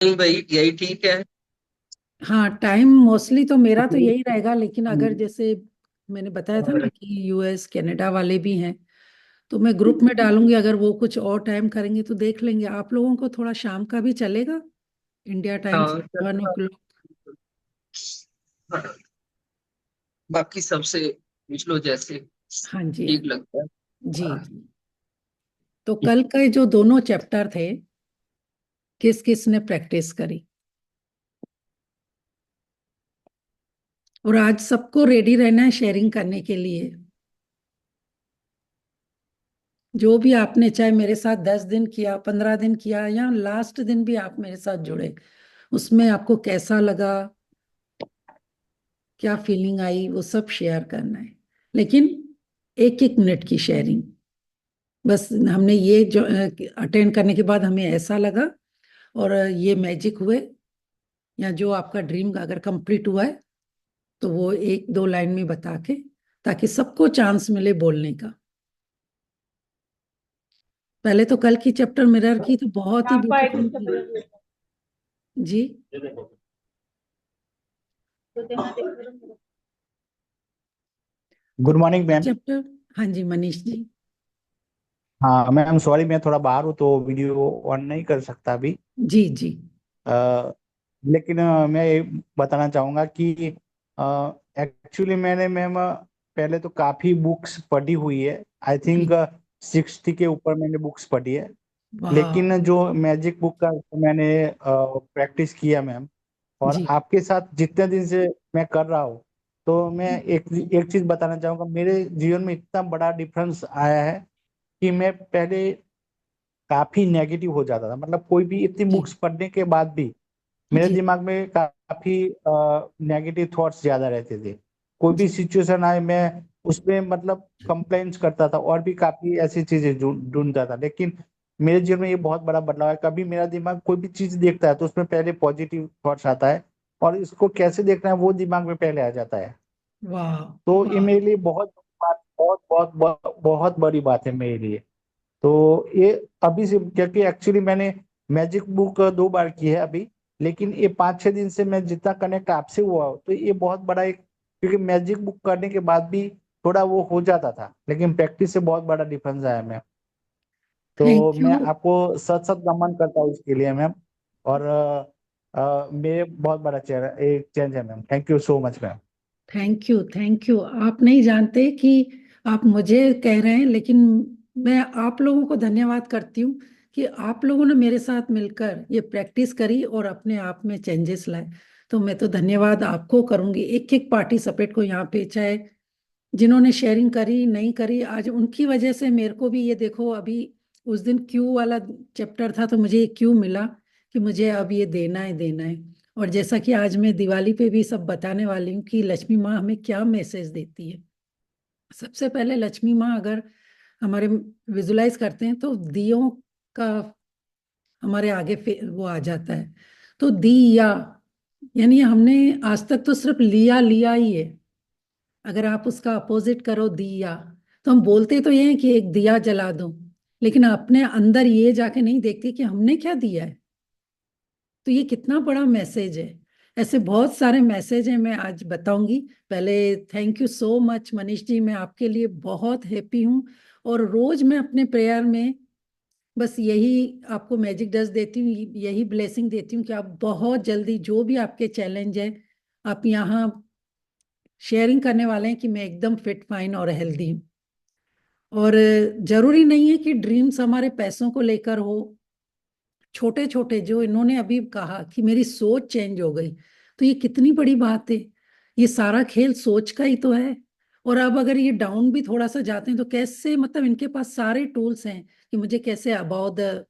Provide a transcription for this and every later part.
नहीं भाई, यही ठीक है। हाँ, टाइम मोस्टली तो मेरा तो यही रहेगा, लेकिन अगर जैसे मैंने बताया था ना कि यूएस कनाडा वाले भी हैं, तो मैं ग्रुप में डालूंगी। अगर वो कुछ और टाइम करेंगे तो देख लेंगे। आप लोगों को थोड़ा शाम का भी चलेगा, इंडिया टाइम हाँ, 7 o'clock। बाकी सबसे पूछ लो जैसे हाँ जी, हाँ ठीक लगता जी है। जी। तो कल के जो दोनों चैप्टर थे, किस किस ने प्रैक्टिस करी? और आज सबको रेडी रहना है शेयरिंग करने के लिए। जो भी आपने, चाहे मेरे साथ 10 दिन किया, 15 दिन किया, या लास्ट दिन भी आप मेरे साथ जुड़े, उसमें आपको कैसा लगा, क्या फीलिंग आई, वो सब शेयर करना है। लेकिन 1-1 मिनट की शेयरिंग। बस हमने ये जो अटेंड करने के बाद हमें ऐसा लगा, और ये मैजिक हुए, या जो आपका ड्रीम अगर कंप्लीट हुआ है, तो वो 1-2 लाइन में बता के, ताकि सबको चांस मिले बोलने का। पहले तो कल की चैप्टर मिरर की तो बहुत ही ब्यूटीफुल थी। जी। तो गुड कल मॉर्निंग की मैम। चैप्टर, हाँ जी मनीष जी। हाँ मैम, सॉरी मैं थोड़ा बाहर हूँ तो वीडियो ऑन नहीं कर सकता अभी। जी जी अ, लेकिन मैं ये बताना चाहूँगा कि एक्चुअली मैंने मैम पहले तो काफ़ी बुक्स पढ़ी हुई है। आई जी। थिंक 60 के ऊपर मैंने बुक्स पढ़ी है। वाह। लेकिन जो मैजिक बुक का मैंने प्रैक्टिस किया मैम, और जी आपके साथ जितने दिन से मैं कर रहा हूँ, तो मैं एक एक चीज बताना चाहूंगा। मेरे जीवन में इतना बड़ा डिफरेंस आया है कि मैं पहले काफी नेगेटिव हो जाता था। मतलब कोई भी इतनी जी बुक्स पढ़ने के बाद भी मेरे जी दिमाग में काफी नेगेटिव थॉट्स ज्यादा रहते थे। कोई भी जी सिचुएशन आए, मैं उसमें मतलब कंप्लेंट्स करता था और भी काफी ऐसी चीजें ढूंढता था। लेकिन मेरे जीवन में ये बहुत बड़ा बदलाव है। कभी मेरा दिमाग कोई भी चीज देखता है तो उसमें पहले पॉजिटिव थॉट्स आता है, और इसको कैसे देखना है वो दिमाग में पहले आ जाता है। वाह। तो ये वाह। मेरे लिए बहुत बात, बहुत बहुत बहुत बहुत बड़ी बात है मेरे लिए। तो ये अभी से, क्योंकि एक्चुअली मैंने मैजिक बुक 2 बार की है अभी। लेकिन ये 5-6 दिन से मैं जितना कनेक्ट आपसे हुआ हूं, तो ये बहुत बड़ा एक, क्योंकि मैजिक बुक करने के बाद भी थोड़ा वो हो जाता था, लेकिन प्रैक्टिस से बहुत बड़ा डिफरेंस आया मैम। तो थैंक मैं यू। आपको सच सच नमन करता हूँ इसके लिए मैम। और मेरे बहुत बड़ा चेहरा एक चेंज है ma'am. Thank you so much ma'am. Thank you, thank you. आप नहीं जानते कि आप मुझे कह रहे हैं, लेकिन मैं आप लोगों को धन्यवाद करती हूँ कि आप लोगों ने मेरे साथ मिलकर ये प्रैक्टिस करी और अपने आप में चेंजेस लाए। तो मैं तो धन्यवाद आपको करूंगी, एक एक पार्टिसिपेट को यहाँ पे, चाहे जिन्होंने शेयरिंग करी नहीं करी, आज उनकी वजह से मेरे को भी ये देखो अभी। उस दिन क्यू वाला चैप्टर था, तो मुझे ये क्यू मिला कि मुझे अब ये देना है, देना है। और जैसा कि आज मैं दिवाली पे भी सब बताने वाली हूँ कि लक्ष्मी माँ हमें क्या मैसेज देती है। सबसे पहले लक्ष्मी माँ अगर हमारे विजुलाइज करते हैं, तो दियों का हमारे आगे वो आ जाता है। तो दिया, यानी हमने आज तक तो सिर्फ लिया लिया ही है। अगर आप उसका अपोजिट करो, दिया, तो हम बोलते तो ये हैं कि एक दिया जला दो, लेकिन अपने अंदर ये जाके नहीं देखते कि हमने क्या दिया है। तो ये कितना बड़ा मैसेज है। ऐसे बहुत सारे मैसेज हैं, मैं आज बताऊंगी। पहले thank you so much Manish ji, मैं आपके लिए बहुत हैप्पी हूँ। और रोज मैं अपने प्रेयर में बस यही आपको मैजिक डस्ट देती हूँ, यही ब्लेसिंग देती हूँ कि आप बहुत जल्दी जो भी आपके चैलेंज है, आप यहाँ शेयरिंग करने वाले हैं कि मैं एकदम फिट फाइन और हेल्दी हूँ। और जरूरी नहीं है कि ड्रीम्स हमारे पैसों को लेकर हो। छोटे छोटे जो इन्होंने अभी कहा कि मेरी सोच चेंज हो गई, तो ये कितनी बड़ी बात है। ये सारा खेल सोच का ही तो है। और अब अगर ये डाउन भी थोड़ा सा जाते हैं, तो कैसे, मतलब इनके पास सारे टूल्स हैं कि मुझे कैसे अबाउ द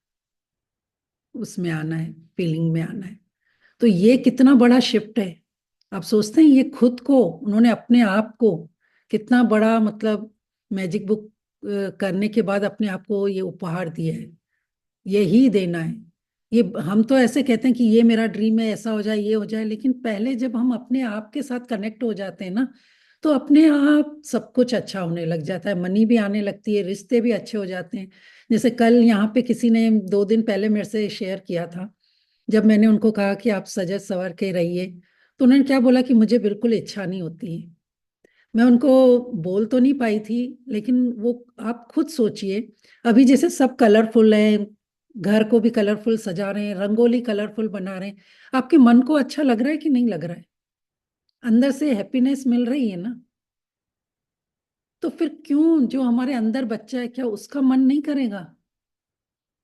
उसमें आना है, फीलिंग में आना है। तो ये कितना बड़ा शिफ्ट है। आप सोचते हैं ये खुद को, उन्होंने अपने आप को कितना बड़ा, मतलब मैजिक बुक करने के बाद अपने आप को ये उपहार दिया है। यही देना है। ये हम तो ऐसे कहते हैं कि ये मेरा ड्रीम है, ऐसा हो जाए, ये हो जाए, लेकिन पहले जब हम अपने आप के साथ कनेक्ट हो जाते हैं ना, तो अपने आप सब कुछ अच्छा होने लग जाता है। मनी भी आने लगती है, रिश्ते भी अच्छे हो जाते हैं। जैसे कल यहाँ पे किसी ने 2 दिन पहले मेरे से शेयर किया था जब मैंने उनको कहा कि आप सजग संवर के रहिए, तो उन्होंने क्या बोला कि मुझे बिल्कुल इच्छा नहीं होती है। मैं उनको बोल तो नहीं पाई थी, लेकिन वो आप खुद सोचिए, अभी जैसे सब कलरफुल है, घर को भी कलरफुल सजा रहे हैं, रंगोली कलरफुल बना रहे हैं, आपके मन को अच्छा लग रहा है कि नहीं लग रहा है? अंदर से हैप्पीनेस मिल रही है ना? तो फिर क्यों जो हमारे अंदर बच्चा है, क्या उसका मन नहीं करेगा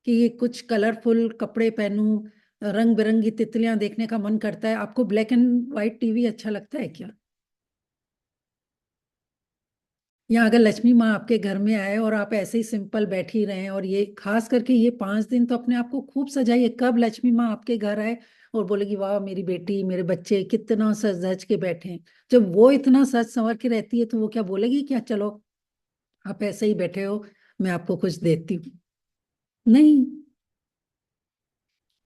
कि ये कुछ कलरफुल कपड़े पहनूं, रंग बिरंगी तितलियां देखने का मन करता है? आपको ब्लैक एंड व्हाइट टीवी अच्छा लगता है क्या? या अगर लक्ष्मी माँ आपके घर में आए और आप ऐसे ही सिंपल बैठी रहें, और ये खास करके ये 5 दिन तो अपने आप को खूब सजाइए, कब लक्ष्मी माँ आपके घर आए और बोलेगी वाह मेरी बेटी मेरे बच्चे कितना सज धज के बैठे हैं। जब वो इतना सज संवर के रहती है तो वो क्या बोलेगी क्या चलो आप ऐसे ही बैठे हो, मैं आपको कुछ देती हूँ? नहीं।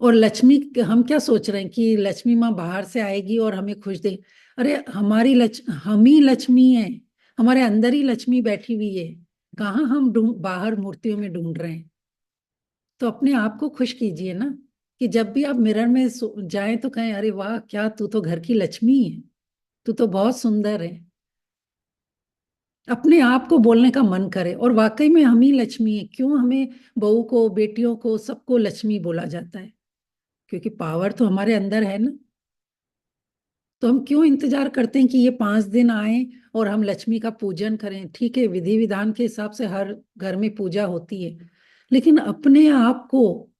और लक्ष्मी, हम क्या सोच रहे हैं कि लक्ष्मी माँ बाहर से आएगी और हमें खुश दे? अरे हम ही लक्ष्मी हैं, हमारे अंदर ही लक्ष्मी बैठी हुई है। कहाँ हम ढूंढ बाहर मूर्तियों में ढूंढ रहे हैं? तो अपने आप को खुश कीजिए ना, कि जब भी आप मिरर में जाएं तो कहें अरे वाह क्या तू तो घर की लक्ष्मी है, तू तो बहुत सुंदर है। अपने आप को बोलने का मन करे, और वाकई में हम ही लक्ष्मी है। क्यों हमें बहू को बेटियों को सबको लक्ष्मी बोला जाता है? क्योंकि पावर तो हमारे अंदर है ना। तो हम क्यों इंतजार करते हैं कि ये 5 दिन आए और हम लक्ष्मी का पूजन करें? ठीक है, विधि विधान के हिसाब से हर घर में पूजा होती है, लेकिन अपने आप को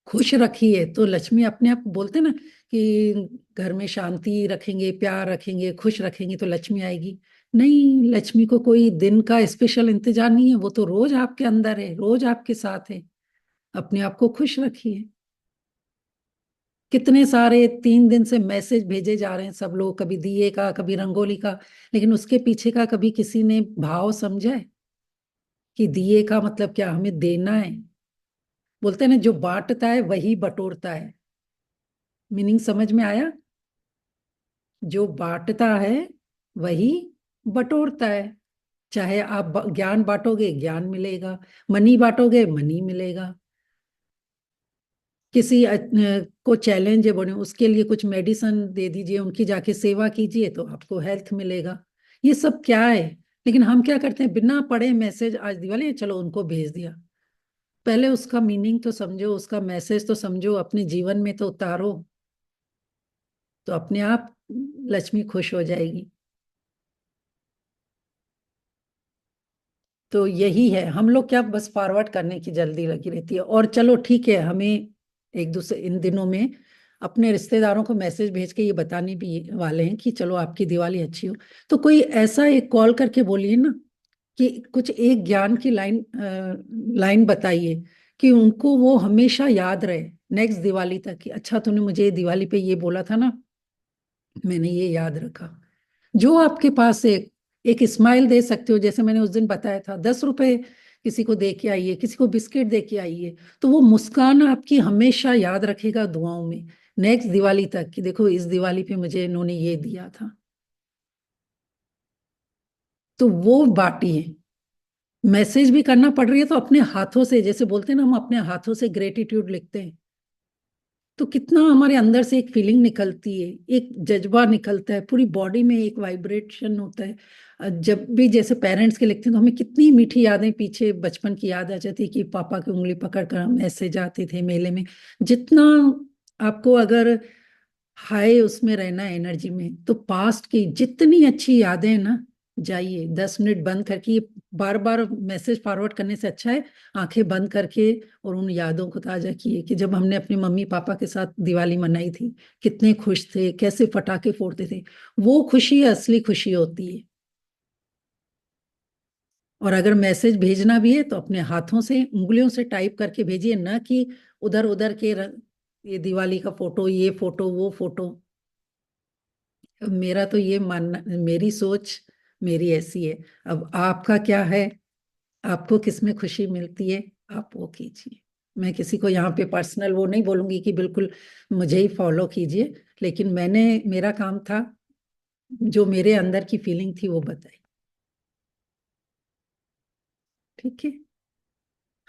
खुश रखिए तो लक्ष्मी अपने आप, बोलते ना कि घर में शांति रखेंगे, प्यार रखेंगे, खुश रखेंगे तो लक्ष्मी आएगी। नहीं, लक्ष्मी को कोई दिन का स्पेशल इंतजार नहीं है, वो तो रोज आपके अंदर है, रोज आपके साथ है। अपने आप को खुश रखिए। कितने सारे 3 दिन से मैसेज भेजे जा रहे हैं सब लोग, कभी दिए का कभी रंगोली का, लेकिन उसके पीछे का कभी किसी ने भाव समझा है कि दिए का मतलब क्या, हमें देना है? बोलते हैं ना जो बांटता है वही बटोरता है। मीनिंग समझ में आया? जो बांटता है वही बटोरता है। चाहे आप ज्ञान बांटोगे ज्ञान मिलेगा, मनी बांटोगे मनी मिलेगा। किसी को चैलेंज है बने, उसके लिए कुछ मेडिसिन दे दीजिए, उनकी जाके सेवा कीजिए तो आपको हेल्थ मिलेगा। ये सब क्या है? लेकिन हम क्या करते हैं, बिना पढ़े मैसेज आज दिवाली है चलो उनको भेज दिया। पहले उसका मीनिंग तो समझो, उसका मैसेज तो समझो, अपने जीवन में तो उतारो, तो अपने आप लक्ष्मी खुश हो जाएगी। तो यही है, हम लोग क्या बस फॉरवर्ड करने की जल्दी लगी रहती है। और चलो ठीक है, हमें एक दूसरे इन दिनों में अपने रिश्तेदारों को मैसेज भेज के ये बताने भी वाले हैं कि चलो आपकी दिवाली अच्छी हो। तो कोई ऐसा एक कॉल करके बोलिए ना कि कुछ एक ज्ञान की लाइन बताइए कि उनको वो हमेशा याद रहे नेक्स्ट दिवाली तक, कि अच्छा तूने मुझे दिवाली पे ये बोला था ना, मैंने ये याद रखा। जो आपके पास एक स्माइल दे सकते हो, जैसे मैंने उस दिन बताया था, 10 रुपए किसी को दे के आइए, किसी को बिस्किट दे के आइए, तो वो मुस्कान आपकी हमेशा याद रखेगा दुआओं में नेक्स्ट दिवाली तक, कि देखो इस दिवाली पे मुझे इन्होंने ये दिया था। तो वो बाटिए। मैसेज भी करना पड़ रही है तो अपने हाथों से, जैसे बोलते हैं ना हम अपने हाथों से ग्रेटिट्यूड लिखते हैं, तो कितना हमारे अंदर से एक फीलिंग निकलती है, एक जज्बा निकलता है, पूरी बॉडी में एक वाइब्रेशन होता है। जब भी जैसे पेरेंट्स के लिखते हैं तो हमें कितनी मीठी यादें पीछे बचपन की याद आ जाती है कि पापा की उंगली पकड़ कर हम ऐसे जाते थे मेले में। जितना आपको अगर हाई उसमें रहना है एनर्जी में, तो पास्ट की जितनी अच्छी यादें हैं ना, जाइए 10 मिनट बंद करके, बार बार मैसेज फॉरवर्ड करने से अच्छा है आंखें बंद करके और उन यादों को ताजा किए कि जब हमने अपने मम्मी पापा के साथ दिवाली मनाई थी, कितने खुश थे, कैसे पटाखे फोड़ते थे। वो खुशी असली खुशी होती है। और अगर मैसेज भेजना भी है तो अपने हाथों से उंगलियों से टाइप करके भेजिए, ना कि उधर उधर के ये दिवाली का फोटो, ये फोटो, वो फोटो। मेरा तो ये मानना, मेरी सोच मेरी ऐसी है। अब आपका क्या है, आपको किस में खुशी मिलती है, आप वो कीजिए। मैं किसी को यहाँ पे पर्सनल वो नहीं बोलूंगी कि बिल्कुल मुझे ही फॉलो कीजिए, लेकिन मेरा काम था जो मेरे अंदर की फीलिंग थी वो बताई। ठीक है।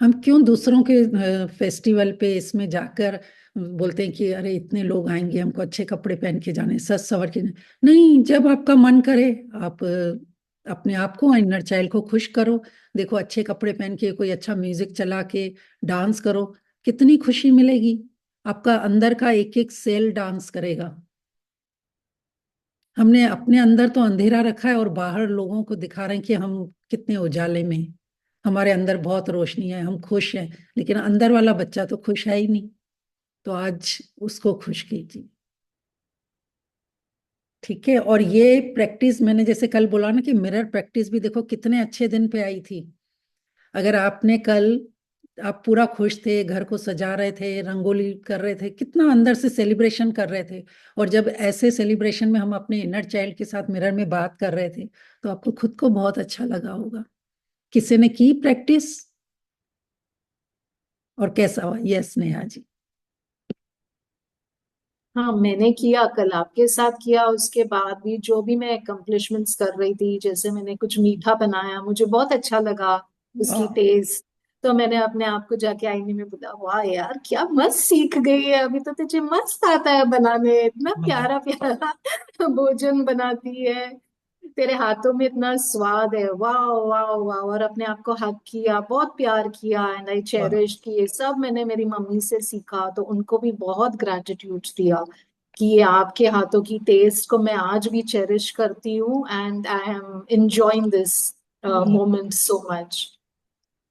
हम क्यों दूसरों के फेस्टिवल पे इसमें जाकर बोलते हैं कि अरे इतने लोग आएंगे, हमको अच्छे कपड़े पहन के जाने, सज सवर के नहीं। जब आपका मन करे आप अपने आप को, इनर चाइल्ड को खुश करो। देखो अच्छे कपड़े पहन के, कोई अच्छा म्यूजिक चला के डांस करो, कितनी खुशी मिलेगी। आपका अंदर का एक एक सेल डांस करेगा। हमने अपने अंदर तो अंधेरा रखा है और बाहर लोगों को दिखा रहे हैं कि हम कितने उजाले में हैं। हमारे अंदर बहुत रोशनी है, हम खुश हैं, लेकिन अंदर वाला बच्चा तो खुश है ही नहीं। तो आज उसको खुश कीजिए। ठीक है। और ये प्रैक्टिस मैंने जैसे कल बोला ना कि मिरर प्रैक्टिस भी देखो कितने अच्छे दिन पे आई थी। अगर आपने कल, आप पूरा खुश थे, घर को सजा रहे थे, रंगोली कर रहे थे, कितना अंदर से सेलिब्रेशन कर रहे थे। और जब ऐसे सेलिब्रेशन में हम अपने इनर चाइल्ड के साथ मिरर में बात कर रहे थे, तो आपको खुद को बहुत अच्छा लगा होगा। किसी ने की प्रैक्टिस और कैसा हुआ? यस नेहा जी। हाँ, मैंने किया, कल आपके साथ किया। उसके बाद भी जो भी मैं अकम्पलिशमेंट्स कर रही थी, जैसे मैंने कुछ मीठा बनाया, मुझे बहुत अच्छा लगा उसकी वाह। टेस्ट। तो मैंने अपने आप को जाके आईने में बोला, वाह यार क्या मस्त सीख गई है, अभी तो तुझे मस्त आता है बनाने, इतना प्यारा प्यारा भोजन बनाती है, तेरे हाथों में इतना स्वाद है, वाह वाह वाह। और अपने आप को हक किया, बहुत प्यार किया, एंड आई वाह। चेरिश कि ये सब मैंने मेरी मम्मी से सीखा। तो उनको भी बहुत ग्रेटिट्यूड दिया कि ये आपके हाथों की टेस्ट को मैं आज भी चेरिश करती हूँ, and I am enjoying this moment so much.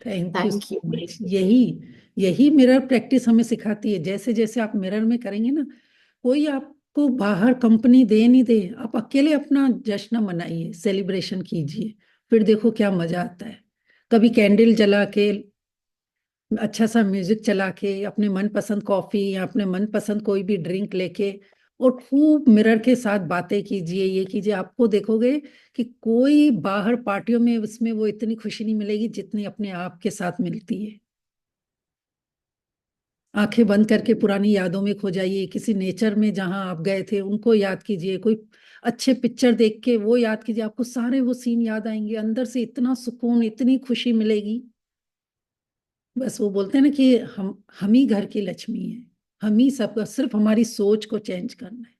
Thank you thank so you. Much. यही यही मिरर प्रैक्टिस हमें सिखाती है। जैसे जैसे आप मिरर में करेंगे ना, कोई आपको बाहर कंपनी दे नहीं दे, आप अकेले अपना जश्न मनाइए, सेलिब्रेशन कीजिए। फिर देखो क्या मजा आता है। कभी कैंडल जला के, अच्छा सा म्यूजिक चला के, अपने मनपसंद कॉफी या अपने मनपसंद कोई भी ड्रिंक लेके, और खूब मिरर के साथ बातें कीजिए, ये कीजिए। आपको देखोगे कि कोई बाहर पार्टियों में उसमें वो इतनी खुशी नहीं मिलेगी जितनी अपने आप के साथ मिलती है। आंखें बंद करके पुरानी यादों में खो जाइए, किसी नेचर में जहां आप गए थे उनको याद कीजिए, कोई अच्छे पिक्चर देख के वो याद कीजिए, आपको सारे वो सीन याद आएंगे। अंदर से इतना सुकून, इतनी खुशी मिलेगी। बस वो बोलते हैं ना कि हम ही घर की लक्ष्मी है, हम ही सबका, सिर्फ हमारी सोच को चेंज करना है।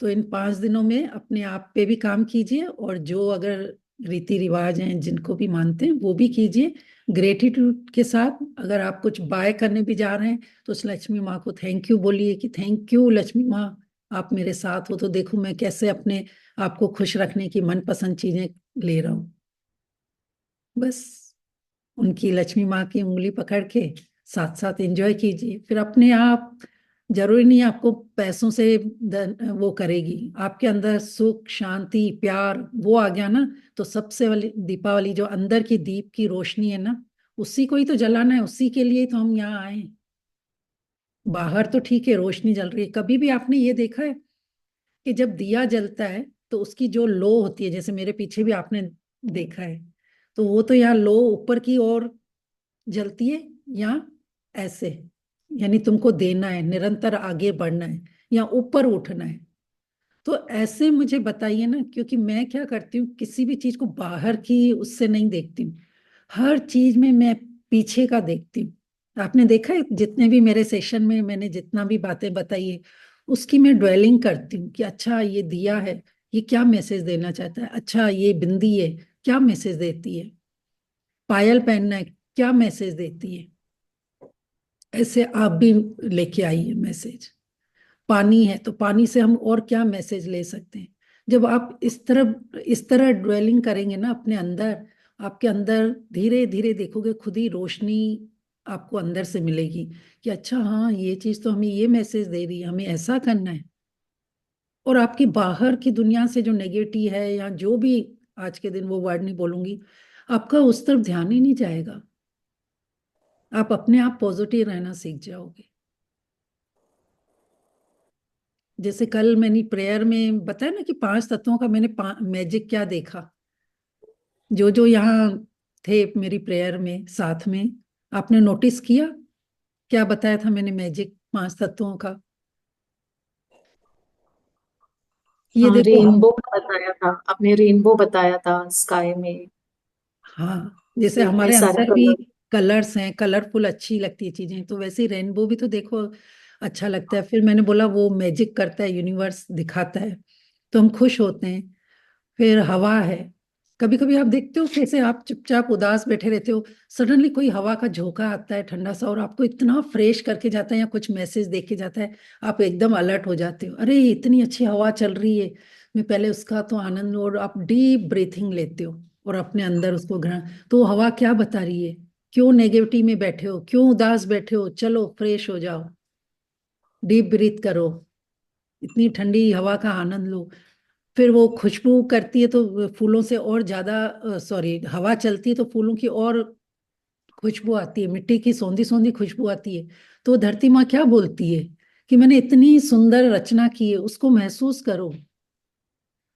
तो इन 5 दिनों में अपने आप पे भी काम कीजिए, और जो अगर रीति रिवाज हैं जिनको भी मानते हैं वो भी कीजिए ग्रेटिट्यूड के साथ। अगर आप कुछ बाय करने भी जा रहे हैं तो उस लक्ष्मी माँ को थैंक यू बोलिए कि थैंक यू लक्ष्मी माँ, आप मेरे साथ हो तो देखो मैं कैसे अपने आप को खुश रखने की मनपसंद चीजें ले रहा हूँ। बस उनकी, लक्ष्मी माँ की उंगली पकड़ के साथ साथ एंजॉय कीजिए। फिर अपने आप, जरूरी नहीं है आपको पैसों से वो करेगी, आपके अंदर सुख शांति प्यार वो आ गया ना, तो सबसे वाली दीपावली जो अंदर की दीप की रोशनी है ना, उसी को ही तो जलाना है, उसी के लिए ही तो हम यहाँ आए। बाहर तो ठीक है रोशनी जल रही है, कभी भी आपने ये देखा है कि जब दिया जलता है तो उसकी जो लो होती है, जैसे मेरे पीछे भी आपने देखा है, तो वो तो यहाँ लो ऊपर की ओर जलती है, या ऐसे, यानी तुमको देना है, निरंतर आगे बढ़ना है या ऊपर उठना है। तो ऐसे मुझे बताइए ना, क्योंकि मैं क्या करती हूँ, किसी भी चीज को बाहर की उससे नहीं देखती हूँ, हर चीज में मैं पीछे का देखती हूँ। आपने देखा है जितने भी मेरे सेशन में मैंने जितना भी बातें बताई है, उसकी मैं ड्वेलिंग करती हूँ कि अच्छा ये दिया है, ये क्या मैसेज देना चाहता है, अच्छा ये बिंदी है क्या मैसेज देती है, पायल पहनना है क्या मैसेज देती है। ऐसे आप भी लेके आइए मैसेज। पानी है तो पानी से हम और क्या मैसेज ले सकते हैं। जब आप इस तरह ड्वेलिंग करेंगे ना अपने अंदर, आपके अंदर धीरे धीरे देखोगे खुद ही रोशनी आपको अंदर से मिलेगी कि अच्छा हाँ ये चीज तो हमें ये मैसेज दे रही है, हमें ऐसा करना है। और आपकी बाहर की दुनिया से जो नेगेटिव है या जो भी, आज के दिन वो वर्ड नहीं बोलूंगी, आपका उस तरफ ध्यान ही नहीं जाएगा। आप अपने आप पॉजिटिव रहना सीख जाओगे। जैसे कल मैंने प्रेयर में बताया ना कि 5 तत्वों का मैंने मैजिक क्या देखा, जो जो यहाँ थे मेरी प्रेयर में साथ में, आपने नोटिस किया क्या बताया था मैंने मैजिक 5 तत्वों का? ये हाँ, देखो हम, रेनबो बताया था आपने, रेनबो बताया था स्काई में। हाँ, जैसे इतने हमारे सारे अंदर भी कलर। कलर्स हैं, कलरफुल अच्छी लगती है चीजें, तो वैसे ही रेनबो भी तो देखो अच्छा लगता है। फिर मैंने बोला वो मैजिक करता है, यूनिवर्स दिखाता है, तो हम खुश होते हैं। फिर हवा है, कभी कभी आप देखते हो कैसे आप चुपचाप उदास बैठे रहते हो, सडनली कोई हवा का झोंका आता है ठंडा सा और आपको इतना फ्रेश करके जाता है, या कुछ मैसेज देख के जाता है, आप एकदम अलर्ट हो जाते हो, अरे इतनी अच्छी हवा चल रही है, मैं पहले उसका तो आनंद लूं, और आप डीप ब्रीथिंग लेते हो और अपने अंदर उसको ग्रहण। तो वो हवा क्या बता रही है, क्यों नेगेटिविटी में बैठे हो, क्यों उदास बैठे हो, चलो फ्रेश हो जाओ, डीप ब्रीथ करो, इतनी ठंडी हवा का आनंद लो। फिर वो खुशबू करती है तो फूलों से और ज्यादा, सॉरी, हवा चलती है तो फूलों की और खुशबू आती है, मिट्टी की सौंधी सौंधी खुशबू आती है। तो धरती माँ क्या बोलती है कि मैंने इतनी सुंदर रचना की है, उसको महसूस करो।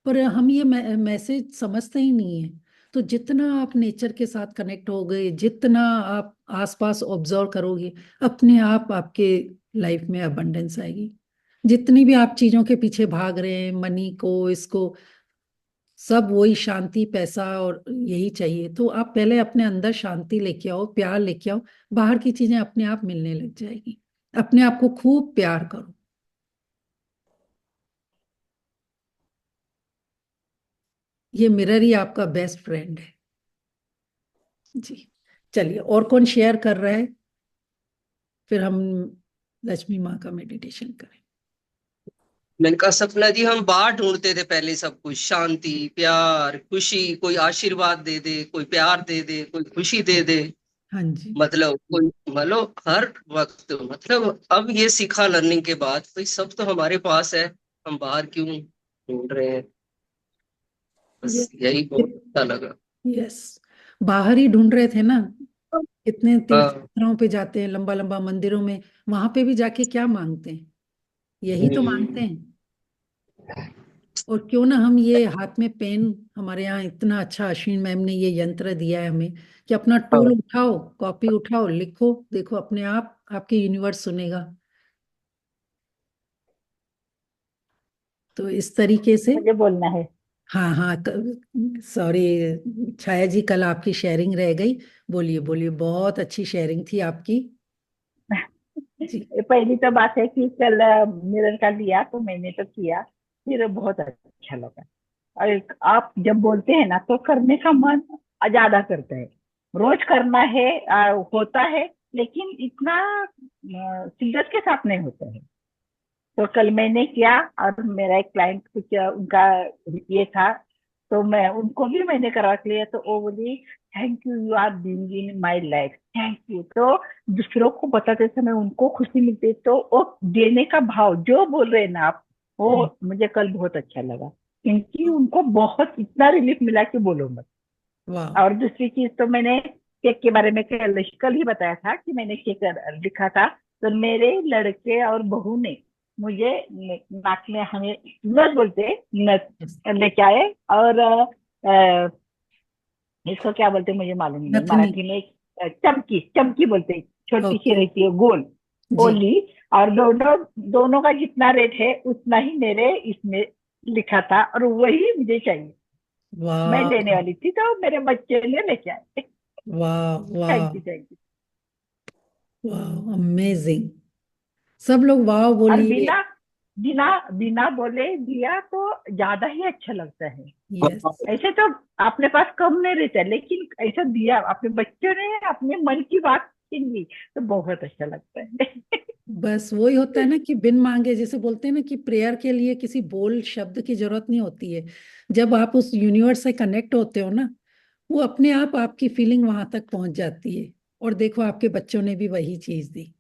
पर हम ये मैसेज समझते ही नहीं है। तो जितना आप नेचर के साथ कनेक्ट हो गए, जितना आप आसपास ऑब्जर्व करोगे, अपने आप आपके लाइफ में अबंडेंस आएगी। जितनी भी आप चीजों के पीछे भाग रहे हैं, मनी को, इसको, सब वही शांति, पैसा और यही चाहिए, तो आप पहले अपने अंदर शांति लेके आओ, प्यार लेके आओ, बाहर की चीजें अपने आप मिलने लग जाएगी। अपने आप को खूब प्यार करो, ये मिरर ही आपका बेस्ट फ्रेंड है। जी, चलिए, और कौन शेयर कर रहा है, फिर हम लक्ष्मी माँ का मेडिटेशन करें। मैंने कहा सपना जी, हम बाहर ढूंढते थे पहले सब कुछ, शांति, प्यार, खुशी, कोई आशीर्वाद दे दे, कोई प्यार दे दे, कोई खुशी दे दे, हाँ जी। मतलब कोई, मतलब हर वक्त, मतलब अब ये सीखा लर्निंग के बाद, भाई सब तो हमारे पास है, हम बाहर क्यों ढूंढ रहे हैं। ये बस यही बहुत अच्छा लगा। यस, बाहर ही ढूंढ रहे थे ना। कितने तीर्थ हाँ। यात्राओं पे जाते हैं, लंबा लंबा मंदिरों में, वहां पे भी जाके क्या मांगते हैं, यही तो मांगते हैं। और क्यों ना हम ये हाथ में पेन, हमारे यहाँ इतना अच्छा अश्विन मैम ने ये यंत्र दिया है हमें, कि अपना टूल हाँ। उठाओ, कॉपी उठाओ, लिखो, देखो अपने आप आपके यूनिवर्स सुनेगा। तो इस तरीके से, मुझे बोलना है। हाँ हाँ, सॉरी छाया जी, कल आपकी शेयरिंग रह गई। बोलिए बोलिए, बहुत अच्छी शेयरिंग थी आपकी। जी। पहली तो बात है कि कल मिरर का लिया तो मैंने तो किया, फिर बहुत अच्छा लगा। और आप जब बोलते हैं ना तो करने का मन ज्यादा करता है। रोज करना है, होता है, लेकिन इतना शिद्दत के साथ नहीं होता है। तो कल मैंने किया, और मेरा एक क्लाइंट कुछ उनका ये था, तो मैं उनको भी मैंने करवा के लिया, तो वो बोली thank you, you are being in my life, thank you. तो दूसरों को बताते समय उनको खुशी मिलती है, तो वो देने का भाव जो बोल रहे हैं ना आप, वो मुझे कल बहुत अच्छा लगा, क्योंकि उनको बहुत इतना रिलीफ मिला कि बोलो मत। वाह। और दूसरी चीज तो मैंने केक के बारे में कल ही बताया था कि मैंने केक लिखा था। तो मेरे लड़के और बहू ने मुझे नाक में, हमें नथ बोलते हैं, नथ लेके आए। और इसको क्या बोलते हैं मुझे मालूम नहीं, नथनी। मराठी में चमकी, चमकी बोलते हैं, छोटी सी ओके। रहती है गोल, वो जी। ली। और दोनों दोनों का जितना रेट है उतना ही मेरे इसमें लिखा था, और वही मुझे चाहिए। मैं वाह लेने वाली थी तो मेरे बच्चे ने लेके आए। वाह वाह। Thank you, thank you. वाह, अमेजिंग। सब लोग वाह और बोलिए। बिना बिना बिना बोले दिया तो ज्यादा ही अच्छा लगता है। यस। ऐसे तो अपने पास कम नहीं रहता, लेकिन ऐसा दिया, अपने बच्चों ने अपने मन की बात छीन ली, तो बहुत अच्छा लगता है। बस वही होता है ना कि बिन मांगे, जैसे बोलते हैं ना कि प्रेयर के लिए किसी बोल शब्द की जरूरत नहीं होती है। जब आप उस यूनिवर्स से कनेक्ट होते हो ना, वो अपने आप आपकी फीलिंग वहां तक पहुंच जाती है। और देखो आपके बच्चों ने भी वही चीज दी।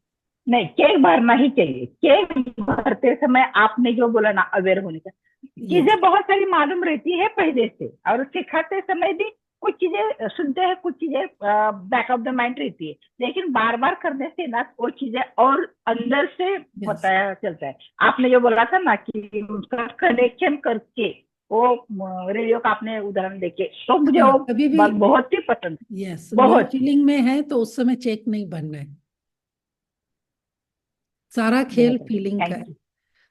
नहीं, केक भरना ही चाहिए। केक भरते समय आपने जो बोला ना, अवेयर होने का, यस। चीजें बहुत सारी मालूम रहती है पहले से, और सिखाते समय भी कुछ चीजें सुनते हैं, कुछ चीजें बैक ऑफ द माइंड रहती है, लेकिन बार बार करने से ना वो चीजें और अंदर से यस। पता चलता है। आपने जो बोला था ना कि उसका कनेक्शन करके, वो रेडियो का आपने उदाहरण देके, तो मुझे हाँ, वो कभी भी। बात बहुत ही पसंद, यस, लो बहुत। फीलिंग में है तो उस समय चेक नहीं भरना है। सारा खेल बहुत अच्छा, फीलिंग का थैंक है। यू।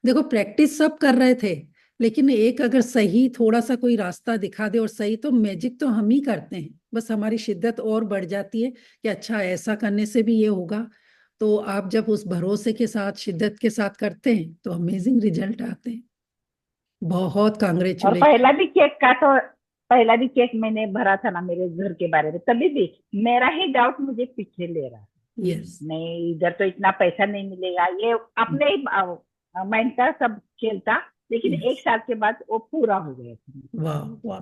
देखो प्रैक्टिस सब कर रहे थे, लेकिन एक अगर सही थोड़ा सा कोई रास्ता दिखा दे और सही, तो मैजिक तो हम ही करते हैं। बस हमारी शिद्दत और बढ़ जाती है कि अच्छा ऐसा करने से भी ये होगा। तो आप जब उस भरोसे के साथ, शिद्दत के साथ करते हैं तो अमेजिंग रिजल्ट आते हैं। बहुत और कांग्रेचुलेशन। पहला भी केक मैंने भरा था ना मेरे घर के बारे में, तभी भी मेरा ही डाउट मुझे पीछे ले रहा कि यस। नहीं, इधर तो इतना पैसा नहीं मिलेगा, ये अपने ही माइंड का सब खेल था। लेकिन एक यस। साल के बाद वो पूरा हो गया था। वाह वाह।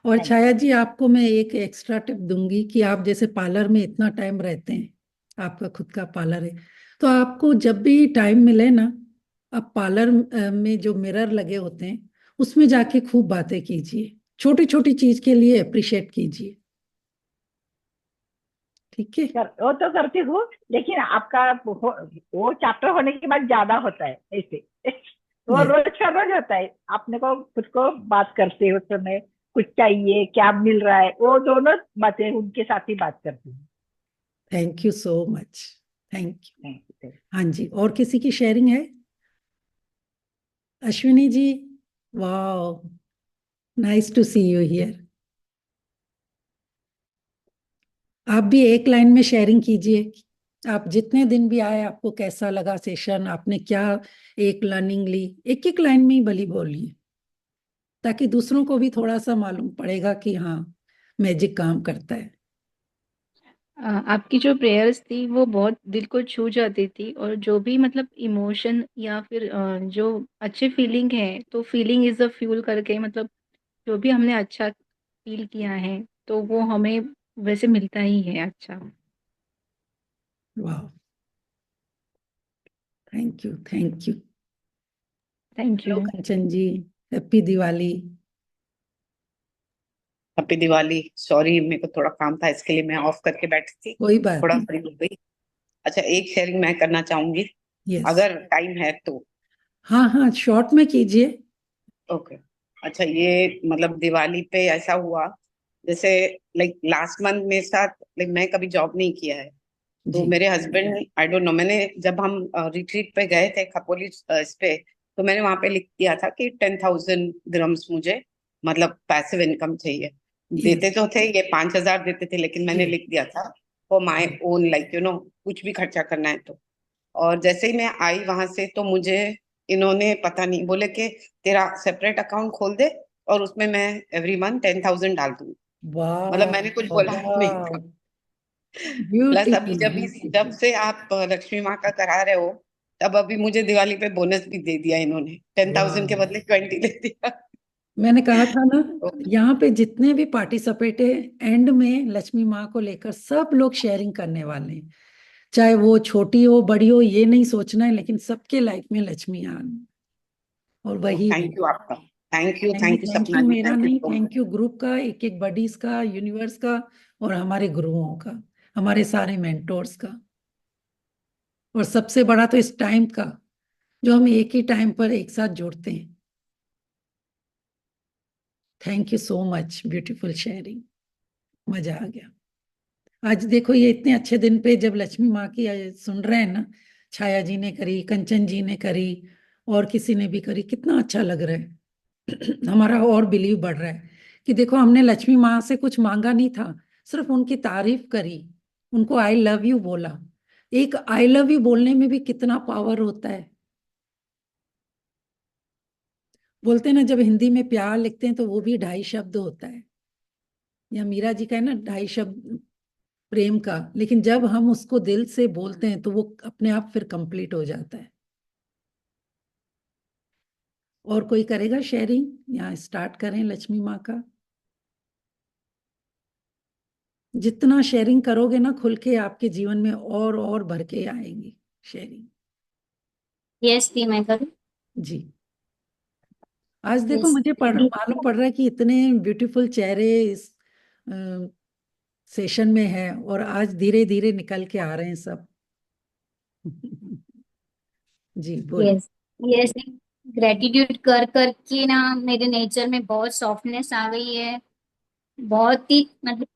और थैंक छाया जी, आपको मैं एक एक्स्ट्रा टिप दूंगी कि आप जैसे पार्लर में इतना टाइम रहते हैं, आपका खुद का पार्लर है, तो आपको जब भी टाइम मिले ना, आप पार्लर में जो मिरर लगे होते हैं उसमें जाके खूब बातें कीजिए, छोटी छोटी चीज के लिए अप्रिशिएट कीजिए। ठीक है। वो तो करती हूँ, लेकिन आपका वो चैप्टर होने के बाद ज्यादा होता है ऐसे। वो यस। रोज का रोज होता है, आपने को खुद को बात करते हो समय कुछ चाहिए, क्या मिल रहा है, वो दोनों बातें उनके साथ ही बात करती हूँ। Thank you so much. Thank you. Thank you. हाँ जी, और किसी की शेयरिंग है? अश्विनी जी, वाह, nice to see you here. आप भी एक लाइन में शेयरिंग कीजिए, आप जितने दिन भी आए आपको कैसा लगा सेशन, आपने क्या एक लर्निंग ली, एक एक लाइन में ही भली बोलिए, ताकि दूसरों को भी थोड़ा सा मालूम पड़ेगा कि हाँ, मैजिक काम करता है। आपकी जो प्रेयर्स थी वो बहुत दिल को छू जाती थी, और जो भी मतलब इमोशन या फिर जो अच्छे फीलिंग है, तो फीलिंग इज द फ्यूल करके, मतलब जो भी हमने अच्छा फील किया है तो वो हमें वैसे मिलता ही है अच्छा। वाह, thank you, thank you. Thank hello you. Kanchan ji, happy Diwali. Happy Diwali. Sorry, मेरे को थोड़ा काम था, इसके लिए मैं ऑफ करके बैठी थी, कोई बात थोड़ा नहीं। फ्री हो गई। अच्छा, एक शेयरिंग मैं करना चाहूंगी, यस। अगर टाइम है तो। हाँ हाँ, शॉर्ट में कीजिए। ओके। अच्छा, ये मतलब दिवाली पे ऐसा हुआ, जैसे लाइक लास्ट मंथ मेरे साथ, लाइक मैं कभी जॉब नहीं किया है, तो जी मेरे हस्बैंड, आई डोंट नो, मैंने जब हम रिट्रीट पे गए थे खपोली इस पे, तो मैंने वहां पे लिख दिया था कि 10,000 dirhams मुझे मतलब पैसिव इनकम चाहिए। यस। देते तो थे ये 5,000 देते थे, लेकिन मैंने जी लिख दिया था फॉर माई ओन, लाइक कुछ भी खर्चा करना है तो। और जैसे ही मैं आई वहां से, तो मुझे इन्होंने पता नहीं बोले कि तेरा सेपरेट अकाउंट खोल दे और उसमें मैं एवरी मंथ 10,000 डाल दूंगी। मतलब वाह मैंने कुछ बोला नहीं वाह, था। प्लस अभी ब्यूटीफुल जब ब्यूटीफुल। से आप लक्ष्मी माँ का करा रहे हो, तब अभी मुझे दिवाली पे बोनस भी दे दिया इन्होंने, 10,000 के वाह, बदले 20 दे दिया। मैंने कहा था ना, तो यहाँ पे जितने भी पार्टिसिपेट है, एंड में लक्ष्मी माँ को लेकर सब लोग शेयरिंग करने वाले हैं, चाहे वो छोटी हो बड़ी हो, ये नहीं सोचना है, लेकिन सबके लाइफ में लक्ष्मी आना, और वही है। थैंक यू आपका, थैंक यू थैंक सपना यू जी, मेरा थैंक यू नहीं, सो मच। थैंक यू ग्रुप का, एक एक बडीज का, यूनिवर्स का, और हमारे गुरुओं का, हमारे सारे मेंटोर्स का, और सबसे बड़ा तो इस टाइम का, जो हम एक ही टाइम पर एक साथ जुड़ते हैं। Thank you so much, beautiful sharing, मजा आ गया। आज देखो ये इतने अच्छे दिन पे जब लक्ष्मी माँ की सुन रहे हैं ना, छाया जी ने करी, कंचन जी ने करी, और किसी ने भी करी, कितना अच्छा लग रहा है। हमारा और बिलीव बढ़ रहा है कि देखो हमने लक्ष्मी माँ से कुछ मांगा नहीं था, सिर्फ उनकी तारीफ करी, उनको आई लव यू बोला। एक आई लव यू बोलने में भी कितना पावर होता है। बोलते हैं ना, जब हिंदी में प्यार लिखते हैं तो वो भी 2.5 शब्द होता है, या मीरा जी का है ना 2.5 शब्द प्रेम का, लेकिन जब हम उसको दिल से बोलते हैं तो वो अपने आप फिर कंप्लीट हो जाता है। और कोई करेगा शेयरिंग, या स्टार्ट करें लक्ष्मी माँ का? जितना शेयरिंग करोगे ना खुल के, आपके जीवन में और भर के आएंगी शेयरिंग। यस दी, मैं करूँ? जी, आज देखो यस। मुझे मालूम पड़ रहा है कि इतने ब्यूटीफुल चेहरे इस सेशन में है, और आज धीरे धीरे निकल के आ रहे हैं सब। जी बोलिए। यस। यस। ग्रेटिट्यूड कर कर के ना मेरे नेचर में बहुत सॉफ्टनेस आ गई है, बहुत ही मतलब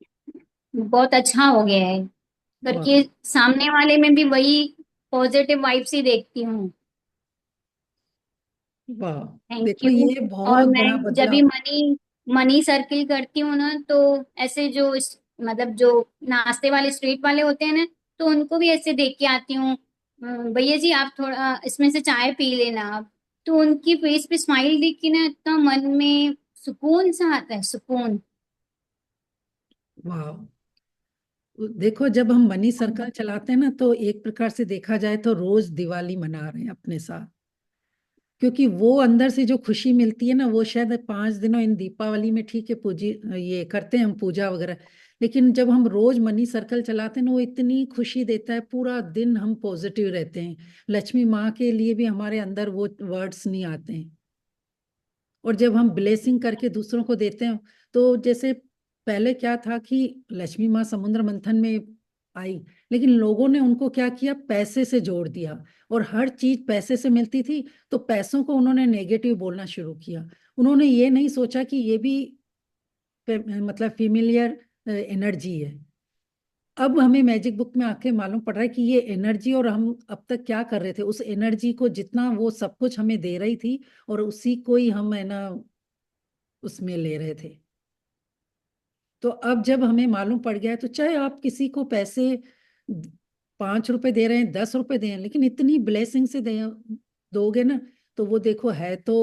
बहुत अच्छा हो गया है वाह करके। सामने वाले में भी वही पॉजिटिव वाइब्स ही देखती हूँ। वाह, थैंक देखो यू। ये और बहुत मैं बड़ा जब भी बदलाव। मनी मनी सर्किल करती हूँ ना, तो ऐसे जो मतलब जो नाश्ते वाले स्ट्रीट वाले होते हैं ना, तो उनको भी ऐसे देख के आती हूँ, भैया जी आप थोड़ा इसमें से चाय पी लेना आप। तो उनकी फेस पे स्माइल देख के ना इतना मन में सुकून सा आता है, सुकून। वाह। देखो, जब हम मनी सर्कल चलाते हैं ना, तो एक प्रकार से देखा जाए तो रोज दिवाली मना रहे हैं अपने साथ। क्योंकि वो अंदर से जो खुशी मिलती है ना, वो शायद 5 दिनों इन दीपावली में ठीक है, पूजी ये करते हैं हम पूजा वगैरह, लेकिन जब हम रोज मनी सर्कल चलाते हैं ना, वो इतनी खुशी देता है, पूरा दिन हम पॉजिटिव रहते हैं। लक्ष्मी माँ के लिए भी हमारे अंदर वो वर्ड्स नहीं आते हैं। और जब हम ब्लेसिंग करके दूसरों को देते हैं, तो जैसे पहले क्या था कि लक्ष्मी माँ समुद्र मंथन में आई, लेकिन लोगों ने उनको क्या किया, पैसे से जोड़ दिया, और हर चीज पैसे से मिलती थी, तो पैसों को उन्होंने नेगेटिव बोलना शुरू किया। उन्होंने ये नहीं सोचा कि ये भी मतलब फीमिलियर एनर्जी है। अब हमें मैजिक बुक में आके मालूम पड़ रहा है कि ये एनर्जी, और हम अब तक क्या कर रहे थे, उस एनर्जी को जितना वो सब कुछ हमें दे रही थी, और उसी को ही हम है ना उसमें ले रहे थे। तो अब जब हमें मालूम पड़ गया है, तो चाहे आप किसी को पैसे 5 रुपए दे रहे हैं, 10 रुपए दे रहे हैं, लेकिन इतनी ब्लेसिंग से दे दोगे ना, तो वो देखो है तो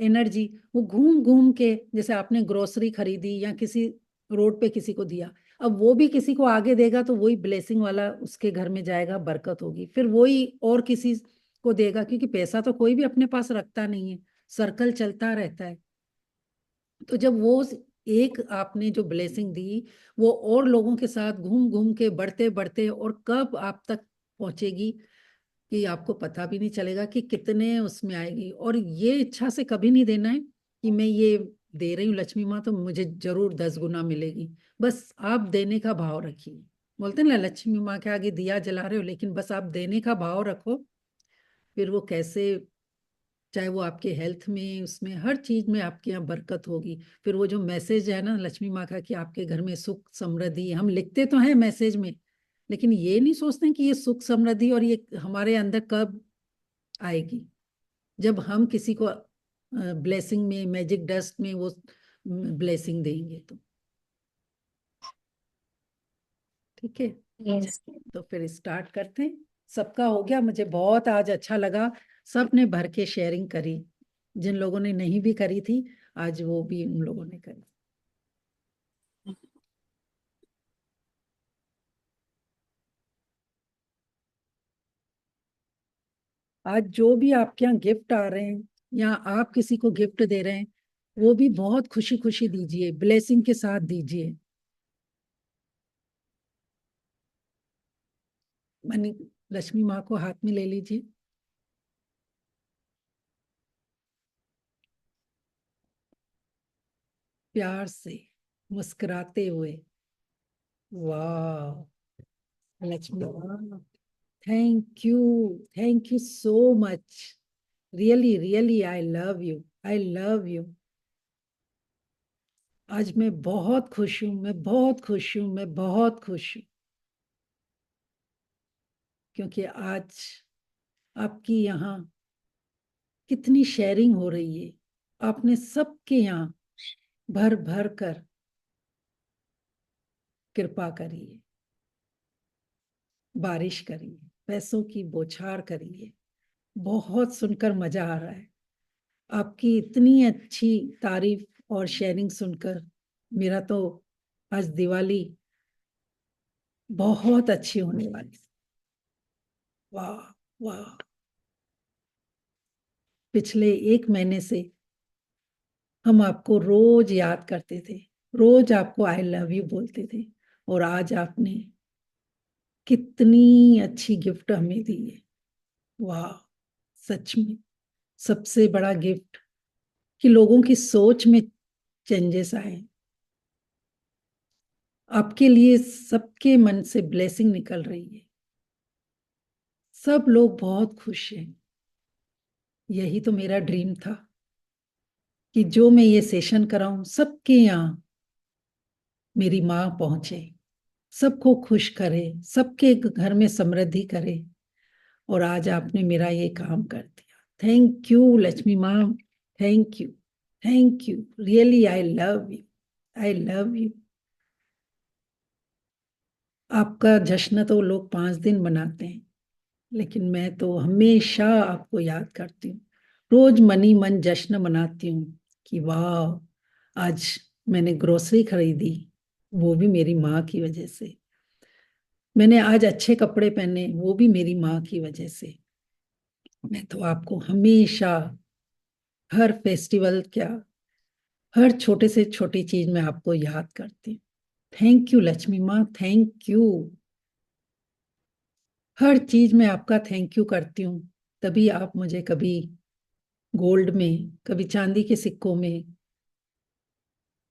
एनर्जी, वो घूम घूम के, जैसे आपने ग्रोसरी खरीदी या किसी रोड पे किसी को दिया, अब वो भी किसी को आगे देगा, तो वही ब्लेसिंग वाला उसके घर में जाएगा, बरकत होगी, फिर वही और किसी को देगा, क्योंकि पैसा तो कोई भी अपने पास रखता नहीं है, सर्कल चलता रहता है। तो जब वो एक आपने जो ब्लेसिंग दी, वो और लोगों के साथ घूम घूम के बढ़ते बढ़ते, और कब आप तक पहुंचेगी कि आपको पता भी नहीं चलेगा कि कितने उसमें आएगी। और ये इच्छा से कभी नहीं देना है कि मैं ये दे रही हूँ लक्ष्मी माँ, तो मुझे जरूर 10 गुना मिलेगी। बस आप देने का भाव रखिए। बोलते हैं ना, लक्ष्मी माँ के आगे दिया जला रहे हो, लेकिन बस आप देने का भाव रखो, फिर वो कैसे, चाहे वो आपके हेल्थ में, उसमें हर चीज में आपके यहाँ बरकत होगी। फिर वो जो मैसेज है ना लक्ष्मी माँ का, कि आपके घर में सुख समृद्धि, हम लिखते तो हैं मैसेज में, लेकिन ये नहीं सोचते कि ये सुख समृद्धि और ये हमारे अंदर कब आएगी, जब हम किसी को ब्लेसिंग में, मैजिक डस्ट में वो ब्लेसिंग देंगे तो। ठीक है, यस। तो फिर स्टार्ट करते हैं। सबका हो गया, मुझे बहुत आज अच्छा लगा, सबने भर के शेयरिंग करी, जिन लोगों ने नहीं भी करी थी, आज वो भी उन लोगों ने करी। आज जो भी आपके यहाँ गिफ्ट आ रहे हैं, या आप किसी को गिफ्ट दे रहे हैं, वो भी बहुत खुशी खुशी दीजिए, ब्लेसिंग के साथ दीजिए। मनी लक्ष्मी माँ को हाथ में ले लीजिए, प्यार से मुस्कुराते हुए। वाह, लक्ष्मी माँ, thank you so much, really really I love you, I love you. आज मैं बहुत खुश हूँ, मैं बहुत खुश हूँ, मैं बहुत खुश हूँ, क्योंकि आज आपकी यहाँ कितनी शेयरिंग हो रही है। आपने सबके यहाँ भर भर कर कृपा करी है, बारिश करी है, पैसों की बौछार करी है। बहुत सुनकर मजा आ रहा है, आपकी इतनी अच्छी तारीफ और शेयरिंग सुनकर मेरा तो आज दिवाली बहुत अच्छी होने वाली। वाह वाह। पिछले 1 महीने से हम आपको रोज याद करते थे, रोज आपको आई लव यू बोलते थे, और आज आपने कितनी अच्छी गिफ्ट हमें दी है। वाह, सच में सबसे बड़ा गिफ्ट कि लोगों की सोच में चेंजेस आए। आपके लिए सबके मन से ब्लेसिंग निकल रही है, सब लोग बहुत खुश हैं। यही तो मेरा ड्रीम था कि जो मैं ये सेशन कराऊं, सबके यहाँ मेरी माँ पहुंचे, सबको खुश करे, सबके घर में समृद्धि करे, और आज आपने मेरा ये काम कर दिया। थैंक यू लक्ष्मी माँ, thank you. Thank you, really I love you, I love you. आपका जश्न तो लोग 5 दिन मनाते हैं, लेकिन मैं तो हमेशा आपको याद करती हूँ। रोज मनी मन जश्न मनाती हूँ कि वाह आज मैंने ग्रोसरी खरीदी, वो भी मेरी माँ की वजह से। मैंने आज अच्छे कपड़े पहने, वो भी मेरी माँ की वजह से। मैं तो आपको हमेशा हर फेस्टिवल क्या, हर छोटे से छोटी चीज में आपको याद करती हूँ। थैंक यू लक्ष्मी माँ, थैंक यू। हर चीज में आपका थैंक यू करती हूँ, तभी आप मुझे कभी गोल्ड में, कभी चांदी के सिक्कों में,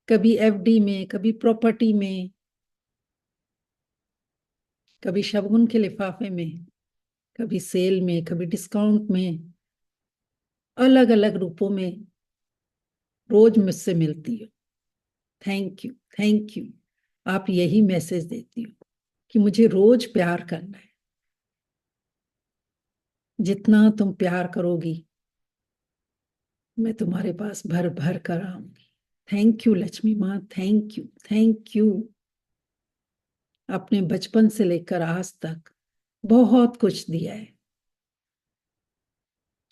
कभी एफडी में, कभी प्रॉपर्टी में, कभी शगुन के लिफाफे में, कभी सेल में, कभी डिस्काउंट में, अलग अलग रूपों में रोज मुझसे मिलती हो। Thank you, thank you. आप यही मैसेज देती हो कि मुझे रोज प्यार करना है। जितना तुम प्यार करोगी, मैं तुम्हारे पास भर भर कर आऊंगी। थैंक यू लक्ष्मी माँ, थैंक यू, थैंक यू। अपने बचपन से लेकर आज तक बहुत कुछ दिया है।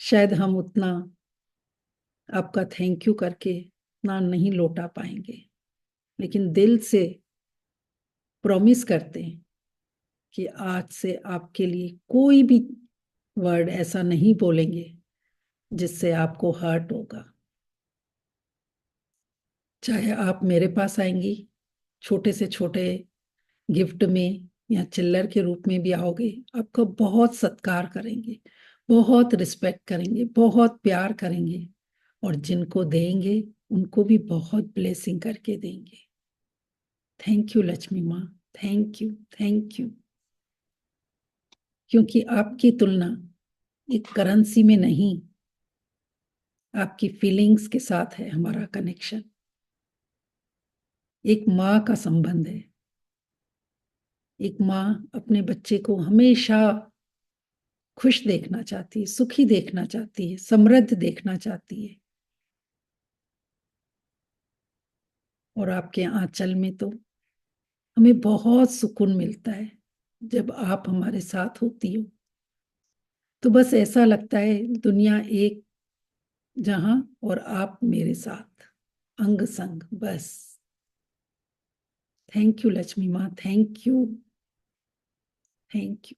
शायद हम उतना आपका थैंक यू करके ना नहीं लौटा पाएंगे, लेकिन दिल से प्रॉमिस करते हैं कि आज से आपके लिए कोई भी वर्ड ऐसा नहीं बोलेंगे जिससे आपको हर्ट होगा। चाहे आप मेरे पास आएंगी छोटे से छोटे गिफ्ट में या चिल्लर के रूप में भी आओगे, आपका बहुत सत्कार करेंगे, बहुत रिस्पेक्ट करेंगे, बहुत प्यार करेंगे, और जिनको देंगे उनको भी बहुत ब्लेसिंग करके देंगे। थैंक यू लक्ष्मी माँ, थैंक यू, थैंक यू। क्योंकि आपकी तुलना एक करेंसी में नहीं, आपकी फीलिंग्स के साथ है हमारा कनेक्शन। एक माँ का संबंध है। एक माँ अपने बच्चे को हमेशा खुश देखना चाहती है, सुखी देखना चाहती है, समृद्ध देखना चाहती है। और आपके आंचल में तो हमें बहुत सुकून मिलता है। जब आप हमारे साथ होती हो तो बस ऐसा लगता है दुनिया एक जहां और आप मेरे साथ अंग संग बस। थैंक यू लक्ष्मी माँ, थैंक यू, थैंक यू।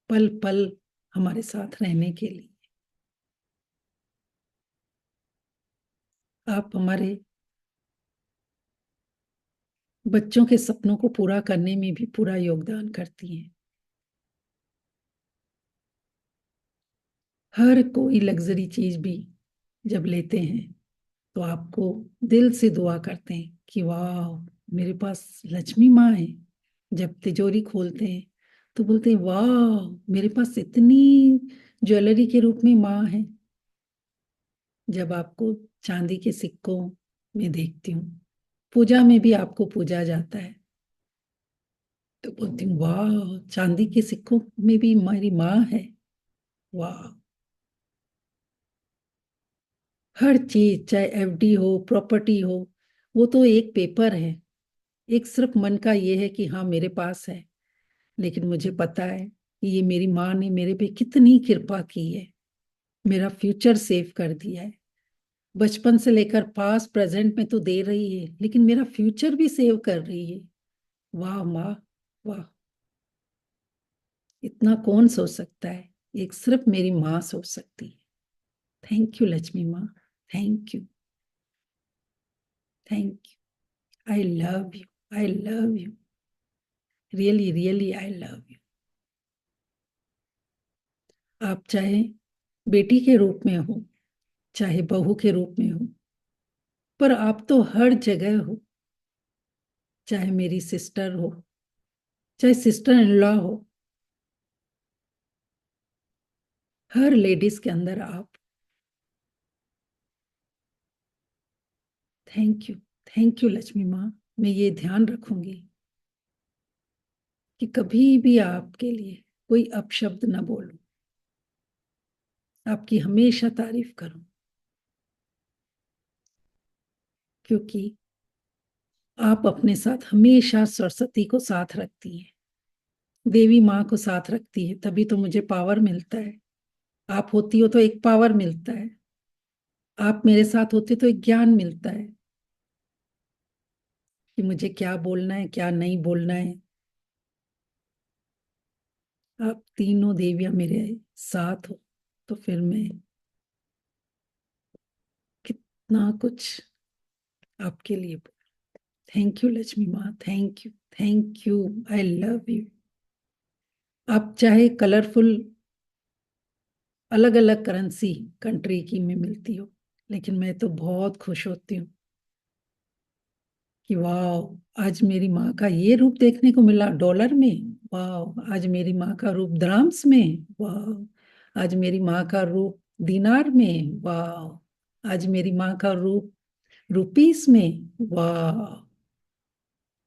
पल पल हमारे साथ रहने के लिए। आप हमारे बच्चों के सपनों को पूरा करने में भी पूरा योगदान करती हैं। हर कोई लग्जरी चीज भी जब लेते हैं तो आपको दिल से दुआ करते हैं कि वाह मेरे पास लक्ष्मी माँ है। जब तिजोरी खोलते हैं तो बोलते हैं वाह मेरे पास इतनी ज्वेलरी के रूप में माँ है। जब आपको चांदी के सिक्कों में देखती हूँ, पूजा में भी आपको पूजा जाता है, तो बोलती हूँ वाह चांदी के सिक्कों में भी हमारी माँ है। वाह। हर चीज चाहे एफडी हो, प्रॉपर्टी हो, वो तो एक पेपर है। एक सिर्फ मन का ये है कि हाँ मेरे पास है, लेकिन मुझे पता है कि ये मेरी माँ ने मेरे पे कितनी कृपा की है। मेरा फ्यूचर सेव कर दिया है। बचपन से लेकर पास्ट प्रेजेंट में तो दे रही है, लेकिन मेरा फ्यूचर भी सेव कर रही है। वाह माँ, वाह। इतना कौन सोच सकता है, एक सिर्फ मेरी माँ सोच सकती है। थैंक यू लक्ष्मी माँ, thank you, thank you. I love you, I love you, really really I love you. आप चाहे बेटी के रूप में हो, चाहे बहू के रूप में हो, पर आप तो हर जगह हो। चाहे मेरी सिस्टर हो, चाहे सिस्टर इन लॉ हो, हर लेडीज के अंदर आप। थैंक यू लक्ष्मी माँ। मैं ये ध्यान रखूंगी कि कभी भी आपके लिए कोई अपशब्द ना बोलूं, आपकी हमेशा तारीफ करूं। क्योंकि आप अपने साथ हमेशा सरस्वती को साथ रखती हैं, देवी माँ को साथ रखती है, तभी तो मुझे पावर मिलता है। आप होती हो तो एक पावर मिलता है, आप मेरे साथ होते तो एक ज्ञान मिलता है कि मुझे क्या बोलना है, क्या नहीं बोलना है। आप तीनों देवियां मेरे साथ हो तो फिर मैं कितना कुछ आपके लिए। थैंक यू लक्ष्मी माँ, thank you, thank you, I love you. आप चाहे कलरफुल अलग अलग करेंसी कंट्री की में मिलती हो, लेकिन मैं तो बहुत खुश होती हूँ कि वाह, आज मेरी माँ का ये रूप देखने को मिला डॉलर में। वाह, आज मेरी माँ का रूप द्राम्स में। वाह, आज मेरी माँ का रूप दिनार में। वाह, आज मेरी माँ का रूप रुपीस में। वाह,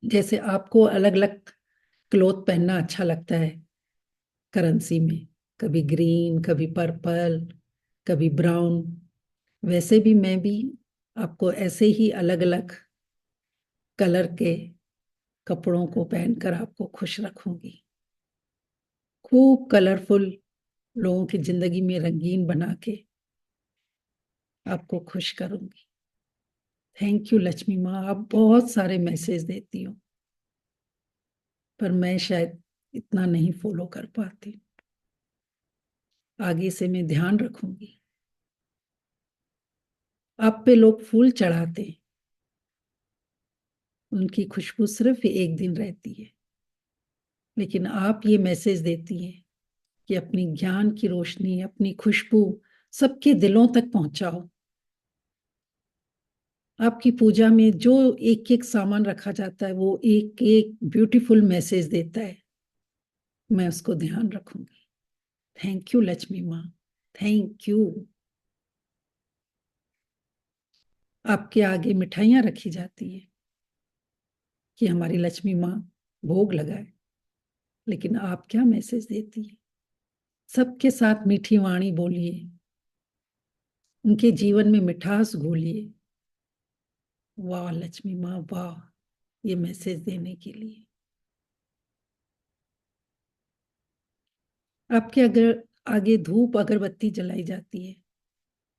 जैसे आपको अलग अलग क्लोथ पहनना अच्छा लगता है करेंसी में, कभी ग्रीन, कभी पर्पल, कभी ब्राउन, वैसे भी मैं भी आपको ऐसे ही अलग अलग कलर के कपड़ों को पहनकर आपको खुश रखूंगी। खूब कलरफुल लोगों की जिंदगी में रंगीन बना के आपको खुश करूंगी। थैंक यू लक्ष्मी माँ। आप बहुत सारे मैसेज देती हो, पर मैं शायद इतना नहीं फॉलो कर पाती। आगे से मैं ध्यान रखूंगी। आप पे लोग फूल चढ़ाते हैं, उनकी खुशबू सिर्फ एक दिन रहती है, लेकिन आप ये मैसेज देती हैं कि अपनी ज्ञान की रोशनी, अपनी खुशबू सबके दिलों तक पहुंचाओ। आपकी पूजा में जो एक एक सामान रखा जाता है वो एक एक ब्यूटीफुल मैसेज देता है, मैं उसको ध्यान रखूंगी। थैंक यू लक्ष्मी माँ, थैंक यू। आपके आगे मिठाइयां रखी जाती है कि हमारी लक्ष्मी माँ भोग लगाए, लेकिन आप क्या मैसेज देती है? सबके साथ मीठी वाणी बोलिए, उनके जीवन में मिठास घोलिए। वाह लक्ष्मी माँ, वाह, ये मैसेज देने के लिए। आपके अगर आगे धूप अगरबत्ती जलाई जाती है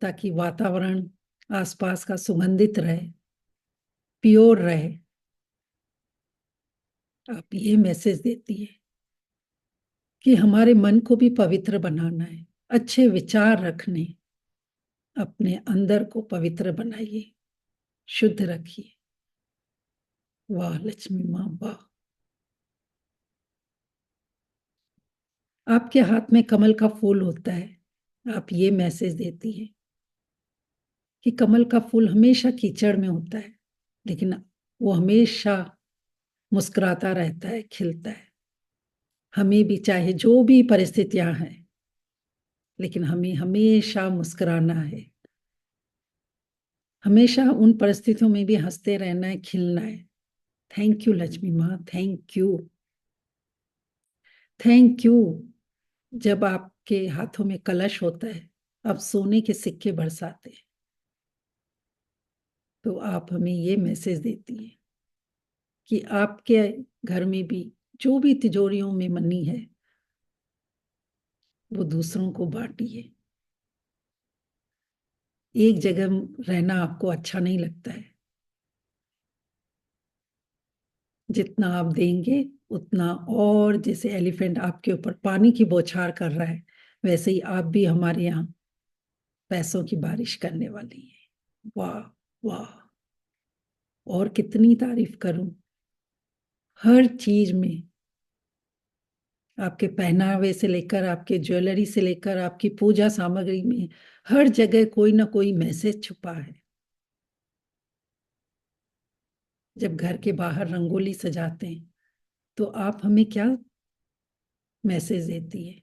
ताकि वातावरण आसपास का सुगंधित रहे, प्योर रहे। आप ये मैसेज देती है कि हमारे मन को भी पवित्र बनाना है, अच्छे विचार रखने, अपने अंदर को पवित्र बनाइए, शुद्ध रखिए। वाह लक्ष्मी माँ, वाह। आपके हाथ में कमल का फूल होता है, आप ये मैसेज देती है कि कमल का फूल हमेशा कीचड़ में होता है, लेकिन वो हमेशा मुस्कुराता रहता है, खिलता है। हमें भी चाहे जो भी परिस्थितियां हैं, लेकिन हमें हमेशा मुस्कुराना है, हमेशा उन परिस्थितियों में भी हंसते रहना है, खिलना है। थैंक यू लक्ष्मी माँ, थैंक यू, थैंक यू। जब आपके हाथों में कलश होता है, अब सोने के सिक्के बरसाते हैं, तो आप हमें ये मैसेज देती है कि आपके घर में भी जो भी तिजोरियों में मनी है वो दूसरों को बांटिए। एक जगह रहना आपको अच्छा नहीं लगता है, जितना आप देंगे उतना, और जैसे एलिफेंट आपके ऊपर पानी की बौछार कर रहा है, वैसे ही आप भी हमारे यहाँ पैसों की बारिश करने वाली है। वाह वाह, और कितनी तारीफ करूं। हर चीज में, आपके पहनावे से लेकर, आपके ज्वेलरी से लेकर, आपकी पूजा सामग्री में, हर जगह कोई ना कोई मैसेज छुपा है। जब घर के बाहर रंगोली सजाते हैं तो आप हमें क्या मैसेज देती है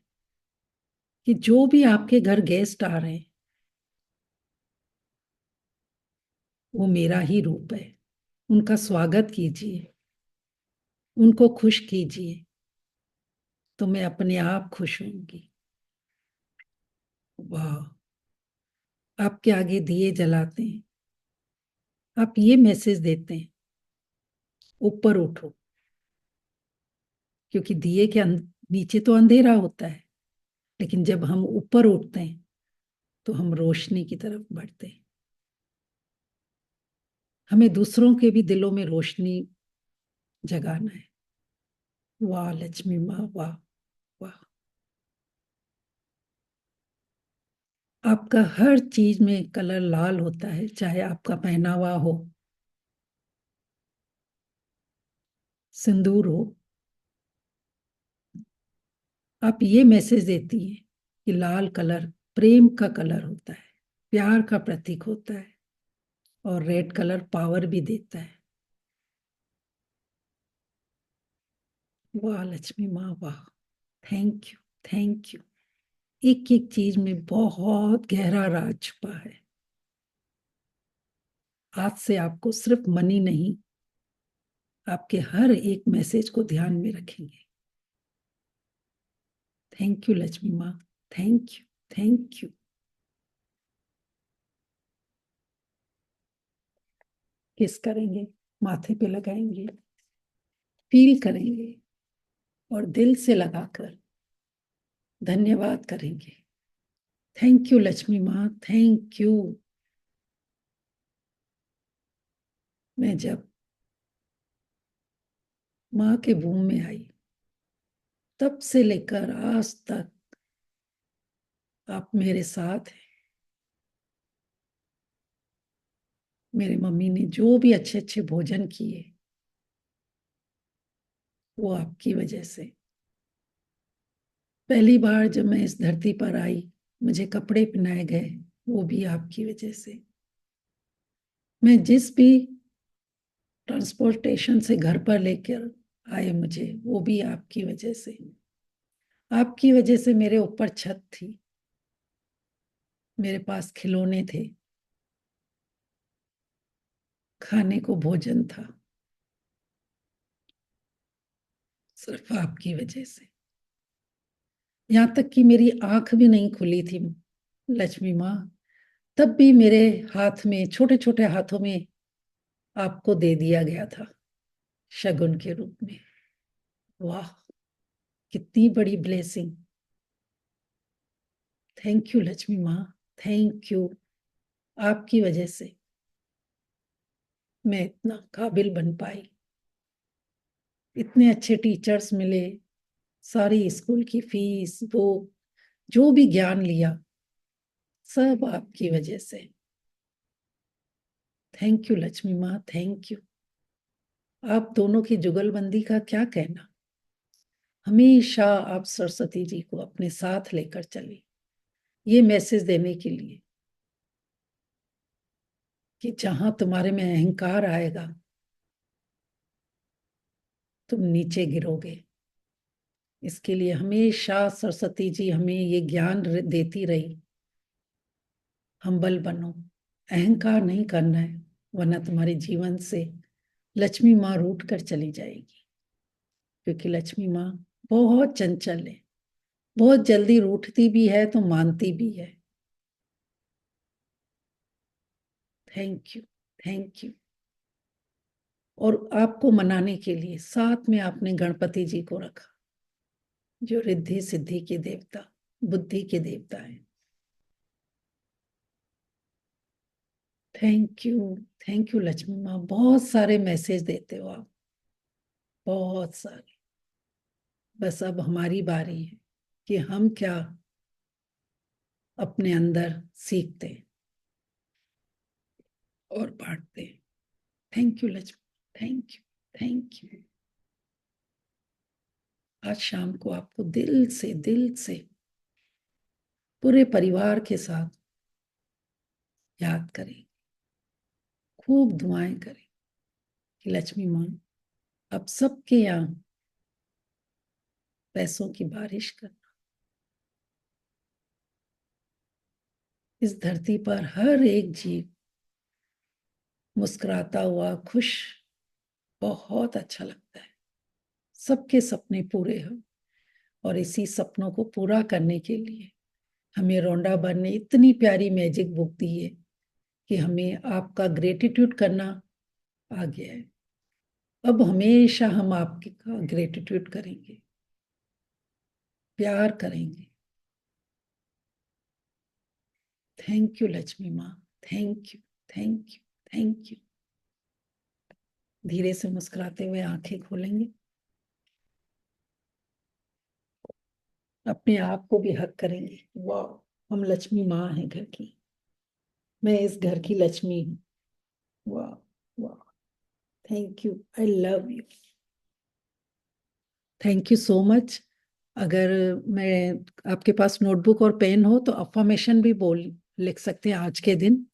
कि जो भी आपके घर गेस्ट आ रहे हैं वो मेरा ही रूप है, उनका स्वागत कीजिए, उनको खुश कीजिए, तो मैं अपने आप खुश होंगी। वाह, आपके आगे दिए जलाते हैं, आप ये मैसेज देते हैं, ऊपर उठो, क्योंकि दिए के नीचे तो अंधेरा होता है, लेकिन जब हम ऊपर उठते हैं तो हम रोशनी की तरफ बढ़ते हैं। हमें दूसरों के भी दिलों में रोशनी जगाना है। वाह लक्ष्मी माँ, वाह वाह। आपका हर चीज में कलर लाल होता है, चाहे आपका पहनावा हो, सिंदूर हो। आप ये मैसेज देती हैं कि लाल कलर प्रेम का कलर होता है, प्यार का प्रतीक होता है, और रेड कलर पावर भी देता है। वाह लक्ष्मी माँ, वाह। Thank you, thank you. एक एक चीज में बहुत गहरा राज छुपा है। आज से आपको सिर्फ मनी नहीं, आपके हर एक मैसेज को ध्यान में रखेंगे। थैंक यू लक्ष्मी माँ, थैंक यू, थैंक यू। किस करेंगे, माथे पे लगाएंगे, फील करेंगे और दिल से लगाकर धन्यवाद करेंगे। थैंक यू लक्ष्मी माँ, थैंक यू। मैं जब माँ के वूम में आई तब से लेकर आज तक आप मेरे साथ हैं। मेरे मम्मी ने जो भी अच्छे अच्छे भोजन किए वो आपकी वजह से। पहली बार जब मैं इस धरती पर आई, मुझे कपड़े पहनाए गए, वो भी आपकी वजह से। मैं जिस भी ट्रांसपोर्टेशन से घर पर लेकर आए मुझे, वो भी आपकी वजह से। आपकी वजह से मेरे ऊपर छत थी, मेरे पास खिलौने थे, खाने को भोजन था, सिर्फ आपकी वजह से। यहाँ तक कि मेरी आंख भी नहीं खुली थी लक्ष्मी माँ, तब भी मेरे हाथ में, छोटे छोटे हाथों में आपको दे दिया गया था शगुन के रूप में। वाह, कितनी बड़ी ब्लेसिंग। थैंक यू लक्ष्मी माँ, थैंक यू। आपकी वजह से मैं इतना काबिल बन पाई, इतने अच्छे टीचर्स मिले, सारी स्कूल की फीस, वो जो भी ज्ञान लिया, सब आपकी वजह से। थैंक यू लक्ष्मी माँ, थैंक यू। आप दोनों की जुगलबंदी का क्या कहना। हमेशा आप सरस्वती जी को अपने साथ लेकर चली, ये मैसेज देने के लिए कि जहां तुम्हारे में अहंकार आएगा तुम नीचे गिरोगे। इसके लिए हमेशा सरस्वती जी हमें ये ज्ञान देती रही, हम्बल बनो, अहंकार नहीं करना है, वरना तुम्हारे जीवन से लक्ष्मी माँ रूठ कर चली जाएगी। क्योंकि लक्ष्मी माँ बहुत चंचल है, बहुत जल्दी रूठती भी है तो मानती भी है। Thank you, thank you. और आपको मनाने के लिए साथ में आपने गणपति जी को रखा, जो रिद्धि सिद्धि के देवता, बुद्धि के देवता है। थैंक यू लक्ष्मी माँ। बहुत सारे मैसेज देते हो आप, बहुत सारे। बस अब हमारी बारी है कि हम क्या अपने अंदर सीखते और बांटते। Thank you Lakshmi, thank you, thank you. आज शाम को आपको दिल से पूरे परिवार के साथ याद करें, खूब दुआएं करें कि लक्ष्मी माँ अब सबके यहाँ पैसों की बारिश करना। इस धरती पर हर एक जीव मुस्कुराता हुआ, खुश, बहुत अच्छा लगता है। सबके सपने पूरे हो, और इसी सपनों को पूरा करने के लिए हमें रोंडा बर ने इतनी प्यारी मैजिक बुक दी है कि हमें आपका ग्रेटिट्यूड करना आ गया है। अब हमेशा हम आपके का ग्रेटिट्यूड करेंगे, प्यार करेंगे। थैंक यू लक्ष्मी माँ, thank you, thank you, thank you. धीरे से मुस्कुराते हुए आंखें खोलेंगे, अपने आप को भी हक करेंगे। वाह, हम लक्ष्मी माँ हैं घर की, मैं इस घर की लक्ष्मी हूँ। वाह वाह, thank you, I love you, thank you so much. अगर मैं आपके पास नोटबुक और पेन हो तो अफर्मेशन भी बोल लिख सकते हैं आज के दिन।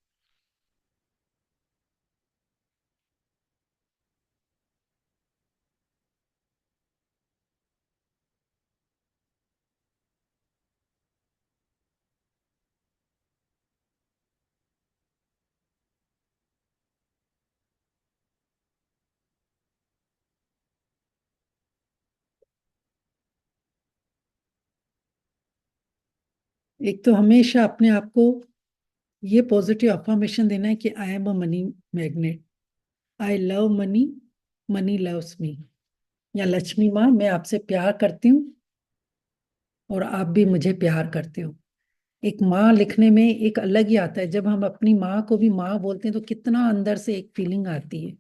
एक तो हमेशा अपने आप को ये पॉजिटिव अफर्मेशन देना है कि I am a money magnet, I love money, money loves me. या लक्ष्मी माँ, मैं आपसे प्यार करती हूँ और आप भी मुझे प्यार करते हो। एक माँ लिखने में एक अलग ही आता है। जब हम अपनी माँ को भी माँ बोलते हैं तो कितना अंदर से एक फीलिंग आती है।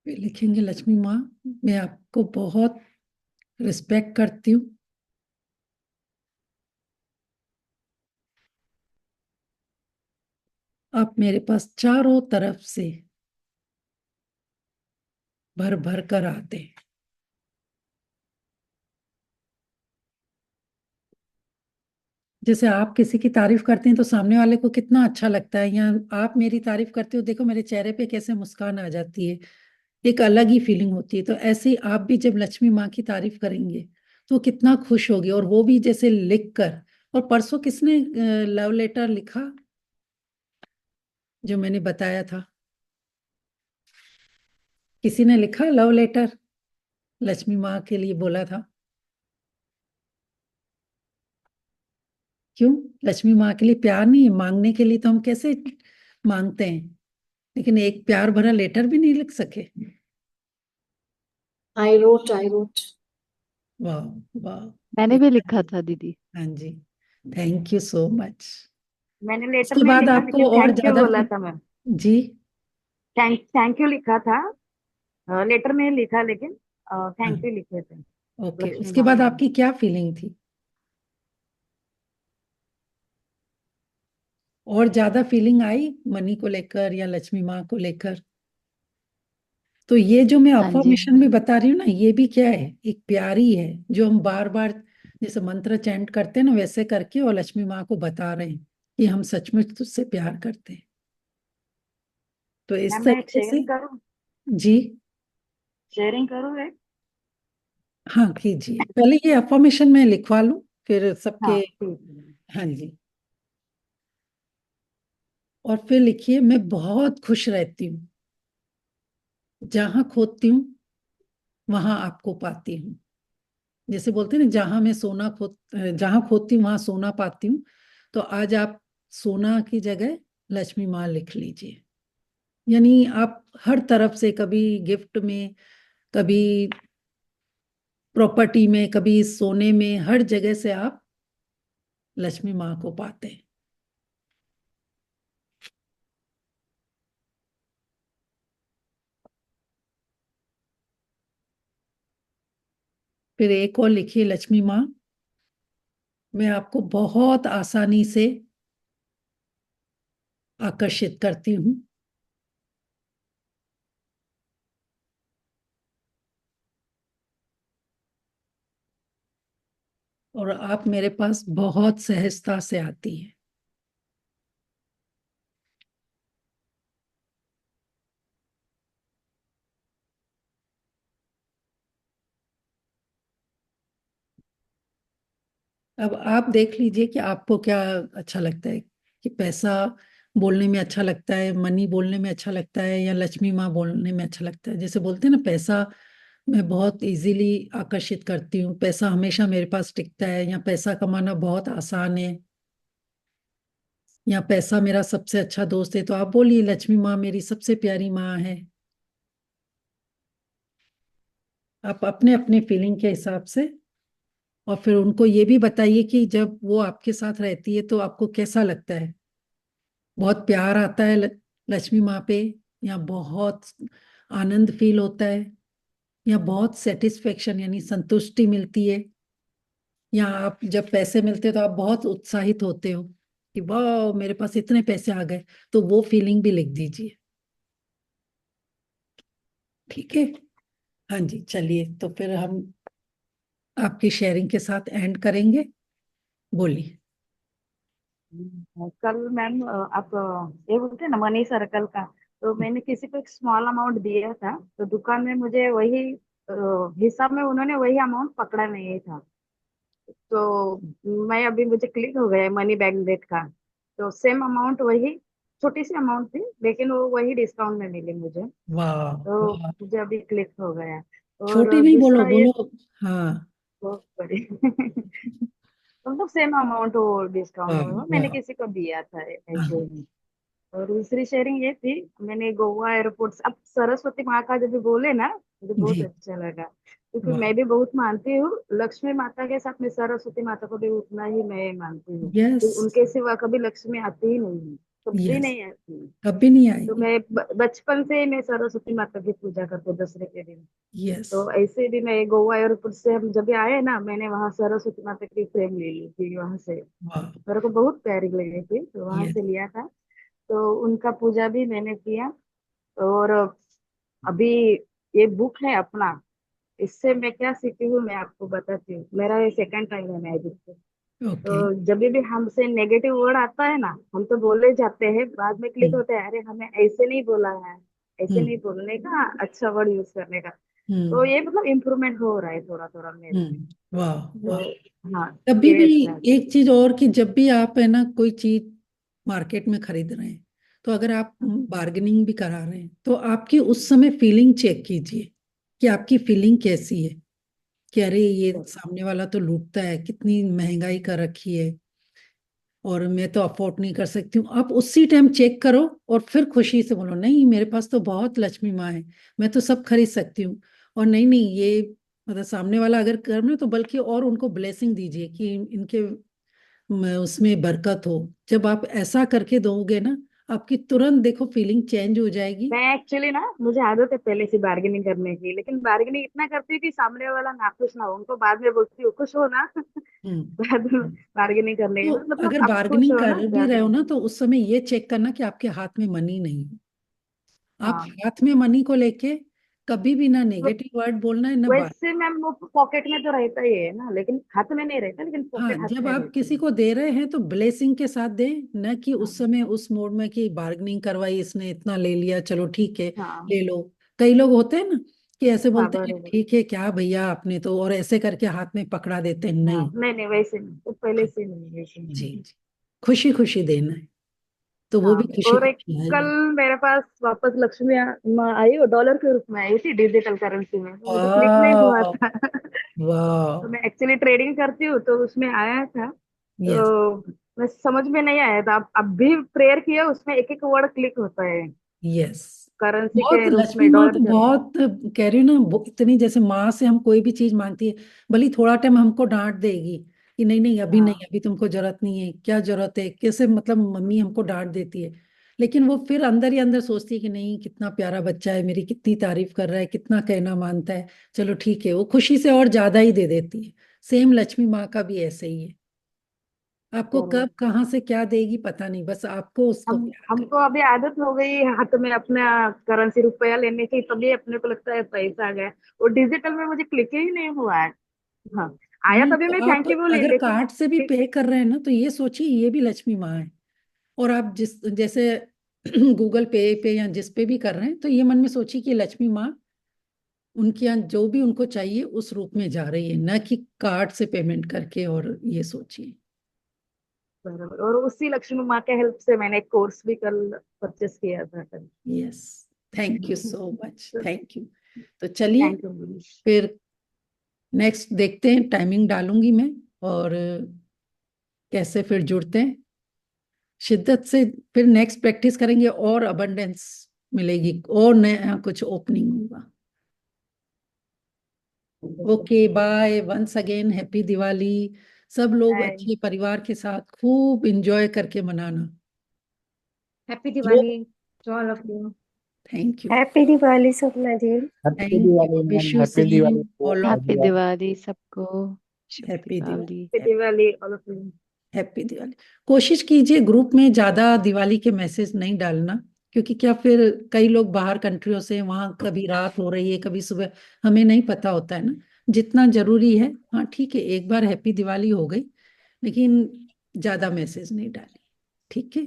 फिर लिखेंगे लक्ष्मी माँ, मैं आपको बहुत रिस्पेक्ट करती हूँ। आप मेरे पास चारों तरफ से भर भर कर आते हैं। जैसे आप किसी की तारीफ करते हैं तो सामने वाले को कितना अच्छा लगता है, या आप मेरी तारीफ करते हो, देखो मेरे चेहरे पे कैसे मुस्कान आ जाती है, एक अलग ही फीलिंग होती है। तो ऐसे ही आप भी जब लक्ष्मी माँ की तारीफ करेंगे तो कितना खुश होगी, और वो भी जैसे लिख कर। और परसों किसने लव लेटर लिखा जो मैंने बताया था? किसी ने लिखा लव लेटर, लक्ष्मी माँ के लिए बोला था। क्यों? लक्ष्मी माँ के लिए प्यार नहीं है? मांगने के लिए तो हम कैसे मांगते हैं, लेकिन एक प्यार भरा लेटर भी नहीं लिख सके। I wrote. वाह वाह, मैंने भी लिखा था दीदी। हाँ जी, थैंक यू सो मच। मैंने लेटर इसके नहीं बाद लिखा, आपको लेकिन और थैंक यू ज्यादा बोला था मैम। जी। थैंक यू लिखा था। लेटर में लिखा, लेकिन हाँ, थैंक यू लिखे थे ओके, लक्ष्मी उसके माँ बाद को। आपकी क्या फीलिंग थी? और ज्यादा फीलिंग आई मनी को लेकर या लक्ष्मी माँ को लेकर? तो ये जो मैं हाँ जी। अफर्मेशन भी बता रही हूँ ना, ये भी क्या है, एक प्यारी है जो हम बार बार जैसे मंत्र चैंट करते हैं ना, वैसे करके और लक्ष्मी माँ को बता रहे हैं कि हम सचमुच तुझसे प्यार करते हैं। तो इस मैम मैं तरीके से। शेयरिंग करूँ? जी, शेयरिंग करूँ है? हाँ कीजिए। पहले ये अफर्मेशन में लिखवा लूं, फिर सबके। हाँ ठीक है। हाँ जी। और फिर लिखिए, मैं बहुत खुश रहती हूँ, जहां खोती हूँ वहां आपको पाती हूँ। जैसे बोलते हैं ना, जहां खोती हूँ वहां सोना पाती हूँ। तो आज आप सोना की जगह लक्ष्मी माँ लिख लीजिए। यानी आप हर तरफ से, कभी गिफ्ट में, कभी प्रॉपर्टी में, कभी सोने में, हर जगह से आप लक्ष्मी माँ को पाते हैं। फिर एक और लिखिए, लक्ष्मी माँ, मैं आपको बहुत आसानी से आकर्षित करती हूँ, और आप मेरे पास बहुत सहजता से आती है। अब आप देख लीजिए कि आपको क्या अच्छा लगता है, कि पैसा बोलने में अच्छा लगता है, मनी बोलने में अच्छा लगता है, या लक्ष्मी माँ बोलने में अच्छा लगता है। जैसे बोलते हैं ना, पैसा मैं बहुत इजीली आकर्षित करती हूँ, पैसा हमेशा मेरे पास टिकता है, या पैसा कमाना बहुत आसान है, या पैसा मेरा सबसे अच्छा दोस्त है। तो आप बोलिए लक्ष्मी माँ मेरी सबसे प्यारी माँ है। आप अपने अपने फीलिंग के हिसाब से, और फिर उनको ये भी बताइए कि जब वो आपके साथ रहती है तो आपको कैसा लगता है। बहुत प्यार आता है लक्ष्मी माँ पे, या बहुत आनंद फील होता है, या बहुत सेटिस्फेक्शन यानी संतुष्टि मिलती है, या आप जब पैसे मिलते हैं तो आप बहुत उत्साहित होते हो कि वाह मेरे पास इतने पैसे आ गए। तो वो फीलिंग भी लिख दीजिए। ठीक है। हाँ जी, चलिए तो फिर हम आपकी शेयरिंग के साथ एंड करेंगे। बोलिए। कल मैम आप ये बोलते हैं ना मनी सर्कल का, तो मैंने किसी को एक स्मॉल अमाउंट दिया था, तो दुकान में मुझे वही हिसाब में उन्होंने वही अमाउंट पकड़ा नहीं था। तो मैं अभी मुझे क्लिक हो गया मनी बैक डेट का, तो सेम अमाउंट वही, छोटी सी अमाउंट थी लेकिन वो वही डिस्काउंट में मिली मुझे। वाह तो वाह। मुझे अभी क्लिक हो गया। छोटी और नहीं, बोलो दूसरा ये, बोलो। हाँ। बहुत बड़ी मतलब सेम अमाउंट वो डिस्काउंट वाह में हुआ, मैंने वाह। किसी को दिया था ऐसे हाँ ही। और दूसरी शेयरिंग ये थी, मैंने गोवा एयरपोर्ट अब सरस्वती माँ का जब भी बोले ना, मुझे बहुत जी। अच्छा लगा, क्योंकि वाह। मैं भी बहुत मानती हूँ लक्ष्मी माता के साथ में सरस्वती माता को भी उतना ही मैं मानती हूँ, यस। तो उनके सिवा कभी लक्ष्मी आती ही नहीं है, कभी यस। नहीं आती। कभी नहीं तो आएगी। मैं बचपन से ही मैं सरस्वती माता की पूजा करती हूँ दसरे के दिन। यस। तो ऐसे भी मैं गोवा एयरपोर्ट से हम जब भी आए ना, मैंने वहां सरस्वती माता की फ्रेम ले ली थी वहां से, वाह। मेरे को बहुत प्यारी लगी थी, तो वहां यस। से लिया था। तो उनका पूजा भी मैंने किया। और अभी ये बुक है अपना, इससे मैं क्या सीखी हूँ मैं आपको बताती हूँ, मेरा ये सेकंड टाइम है मैजिक से। ओके। तो जब भी हमसे नेगेटिव वर्ड आता है ना, हम तो बोले जाते हैं, बाद में क्लिक हम्म। होते हैं, अरे हमें ऐसे नहीं बोला है, ऐसे हम्म। नहीं बोलने का, अच्छा वर्ड यूज करने का। तो हम्म। ये मतलब इम्प्रूवमेंट हो रहा है थोड़ा थोड़ा मेरे में। वाह तो वाह। हाँ, कभी भी ये अच्छा है। एक चीज और, कि जब भी आप है ना कोई चीज मार्केट में खरीद रहे हैं, तो अगर आप बार्गेनिंग भी करा रहे हैं तो आपकी उस समय फीलिंग चेक कीजिए कि आपकी फीलिंग कैसी है। कि अरे ये सामने वाला तो लूटता है, कितनी महंगाई कर रखी है, और मैं तो अफोर्ड नहीं कर सकती हूँ। आप उसी टाइम चेक करो, और फिर खुशी से बोलो नहीं मेरे पास तो बहुत लक्ष्मी माँ है, मैं तो सब खरीद सकती हूँ। और नहीं नहीं, ये मतलब सामने वाला अगर कर रहे तो बल्कि और उनको ब्लेसिंग दीजिए कि इनके उसमें बरकत हो। जब आप ऐसा करके दोगे ना, आपकी तुरंत देखो फीलिंग चेंज हो जाएगी। मैं एक्चुअली ना, मुझे आदत है पहले से बार्गेनिंग करने की, लेकिन बार्गेनिंग इतना करती हूँ कि सामने वाला नाखुश ना हो, उनको बाद में बोलती हूँ खुश हो ना बाद में हम्म। बार्गेनिंग करने तो का मतलब अगर आप खुश बार्गेनिंग हो ना कर भी रहे ज्यादा। हो ना, तो उस समय ये चेक करना कि आपके हाथ में मनी नहीं है। आप हाँ, हाथ में मनी को लेके कभी भी ना तो नेगेटिव वर्ड बोलना है ना बात। वैसे मैम वो पॉकेट में तो रहता ही है ना, लेकिन हाथ में नहीं रहता, लेकिन हाँ, पॉकेट हाथ जब में आप रहती किसी है। को दे रहे हैं तो ब्लेसिंग के साथ दें, न कि हाँ उस समय उस मोड में कि बार्गेनिंग करवाई, इसने इतना ले लिया चलो ठीक है हाँ ले लो। कई लोग होते हैं ना कि ऐसे हाँ, बोलते हैं बरोबर। ठीक है क्या भैया आपने तो, और ऐसे करके हाथ में पकड़ा देते हैं। हाँ, नहीं। नहीं नहीं, वैसे नहीं, वो पहले से नहीं, वैसे जी नहीं। जी। खुशी खुशी देना है, तो वो हाँ, भी खुशी और एक खुशी कल आएगी। मेरे पास वापस लक्ष्मी माँ आई, वो डॉलर के रूप में आई थी डिजिटल करेंसी में, तो मुझे क्लिक नहीं हुआ वाह था तो वाह। मैं एक्चुअली ट्रेडिंग करती हूँ, तो उसमें आया था। यस। तो मैं समझ में नहीं आया था, अब भी प्रेयर किया, उसमें एक एक वर्ड क्लिक होता है यस। करेंसी बहुत के रूप लक्ष्मी में, माँ डॉलर तो के रूप बहुत, कह रही हूँ ना इतनी, जैसे माँ से हम कोई भी चीज मांगती है, भले ही थोड़ा टाइम हमको डांट देगी कि नहीं नहीं में। अभी हाँ, नहीं, अभी तुमको जरूरत नहीं है, क्या जरूरत है, कैसे मतलब मम्मी हमको डांट देती है, लेकिन वो फिर अंदर ही अंदर सोचती है कि नहीं कितना प्यारा बच्चा है, मेरी कितनी तारीफ कर रहा है, कितना कहना मानता है, चलो ठीक है, वो खुशी से और ज्यादा ही दे देती है। सेम लक्ष्मी माँ का भी ऐसे ही है। आपको जरूर। कब कहाँ से क्या देगी पता नहीं, बस आपको उसको प्यार करो। हमको अभी आदत हो गई हाथ में अपना करेंसी रुपया लेने की, तभी अपने को लगता है पैसा आ गया। और डिजिटल में मुझे क्लिक ही नहीं हुआ है। हाँ, आया नहीं तभी मैं तो आप थैंक यू बोली, अगर लेकिन कार्ड से भी पे कर रहे हैं ना, तो ये सोचिए ये भी लक्ष्मी माँ है। और आप जिस जैसे गूगल पे पे या जिस पे भी कर रहे हैं, तो ये मन में सोचिए कि लक्ष्मी माँ उनके यहाँ जो भी उनको चाहिए उस रूप में जा रही है, न कि कार्ड से पेमेंट करके। और ये सोचिए। बराबर। और उसी लक्ष्मी माँ के हेल्प से मैंने एक कोर्स भी कल परचेस किया था कल। Yes, thank you so much, thank you. तो चलिए थैंक यू। फिर नेक्स्ट देखते हैं, टाइमिंग डालूंगी मैं और कैसे फिर जुड़ते हैं शिद्दत से। फिर नेक्स्ट प्रैक्टिस करेंगे और अबंडेंस मिलेगी और नया कुछ ओपनिंग होगा। Okay, bye once again, happy Diwali. सब लोग Bye. अच्छे परिवार के साथ खूब एंजॉय करके मनाना। Happy Diwali to all of you. Thank you, happy Diwali Swapna ji. Happy thank Diwali you. Ma'am, wish you happy Diwali same all of happy Diwali सबको। शुभ happy Deepavali. Diwali. Happy Diwali all of you. Happy Diwali. कोशिश कीजिए ग्रुप में ज्यादा दिवाली के मैसेज नहीं डालना, क्योंकि क्या फिर कई लोग बाहर कंट्रियों से, वहां कभी रात हो रही है कभी सुबह, हमें नहीं पता होता है ना। जितना जरूरी है, हाँ ठीक है, एक बार हैप्पी दिवाली हो गई, लेकिन ज्यादा मैसेज नहीं डाली। ठीक है,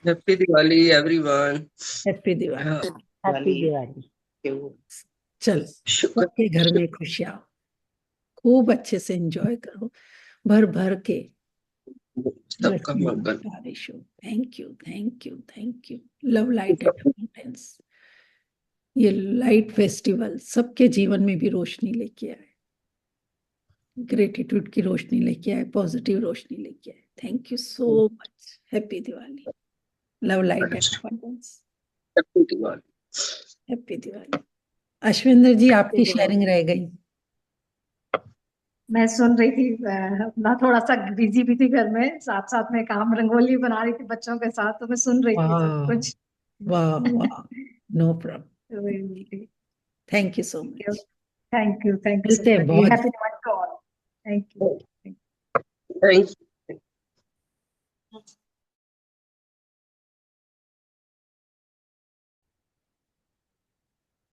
happy Diwali everyone. Happy Diwali. Happy Diwali. चल, शुक्र सबके घर में खुशियां, खूब अच्छे से एंजॉय करो, भर भर के। सबका मंगल। Thank you, thank you, thank you. Love light and abundance, ये लाइट फेस्टिवल सबके जीवन में भी रोशनी लेके आए, ग्रेटिट्यूड की रोशनी लेके आए, पॉजिटिव रोशनी लेके आए। Thank you so much. Happy Diwali. Love light and abundance. Happy Diwali. Happy Diwali. Ashwinder ji, आपकी शेयरिंग रह गई। मैं सुन रही थी, अपना थोड़ा सा बिजी भी थी घर में, साथ साथ में काम रंगोली बना रही थी बच्चों के साथ, तो मैं सुन रही थी सब वाह कुछ। वाह वाह, no problem. Thank you so much. Thank you मिलते हैं बहुत happy Diwali to all. Thank you. Thank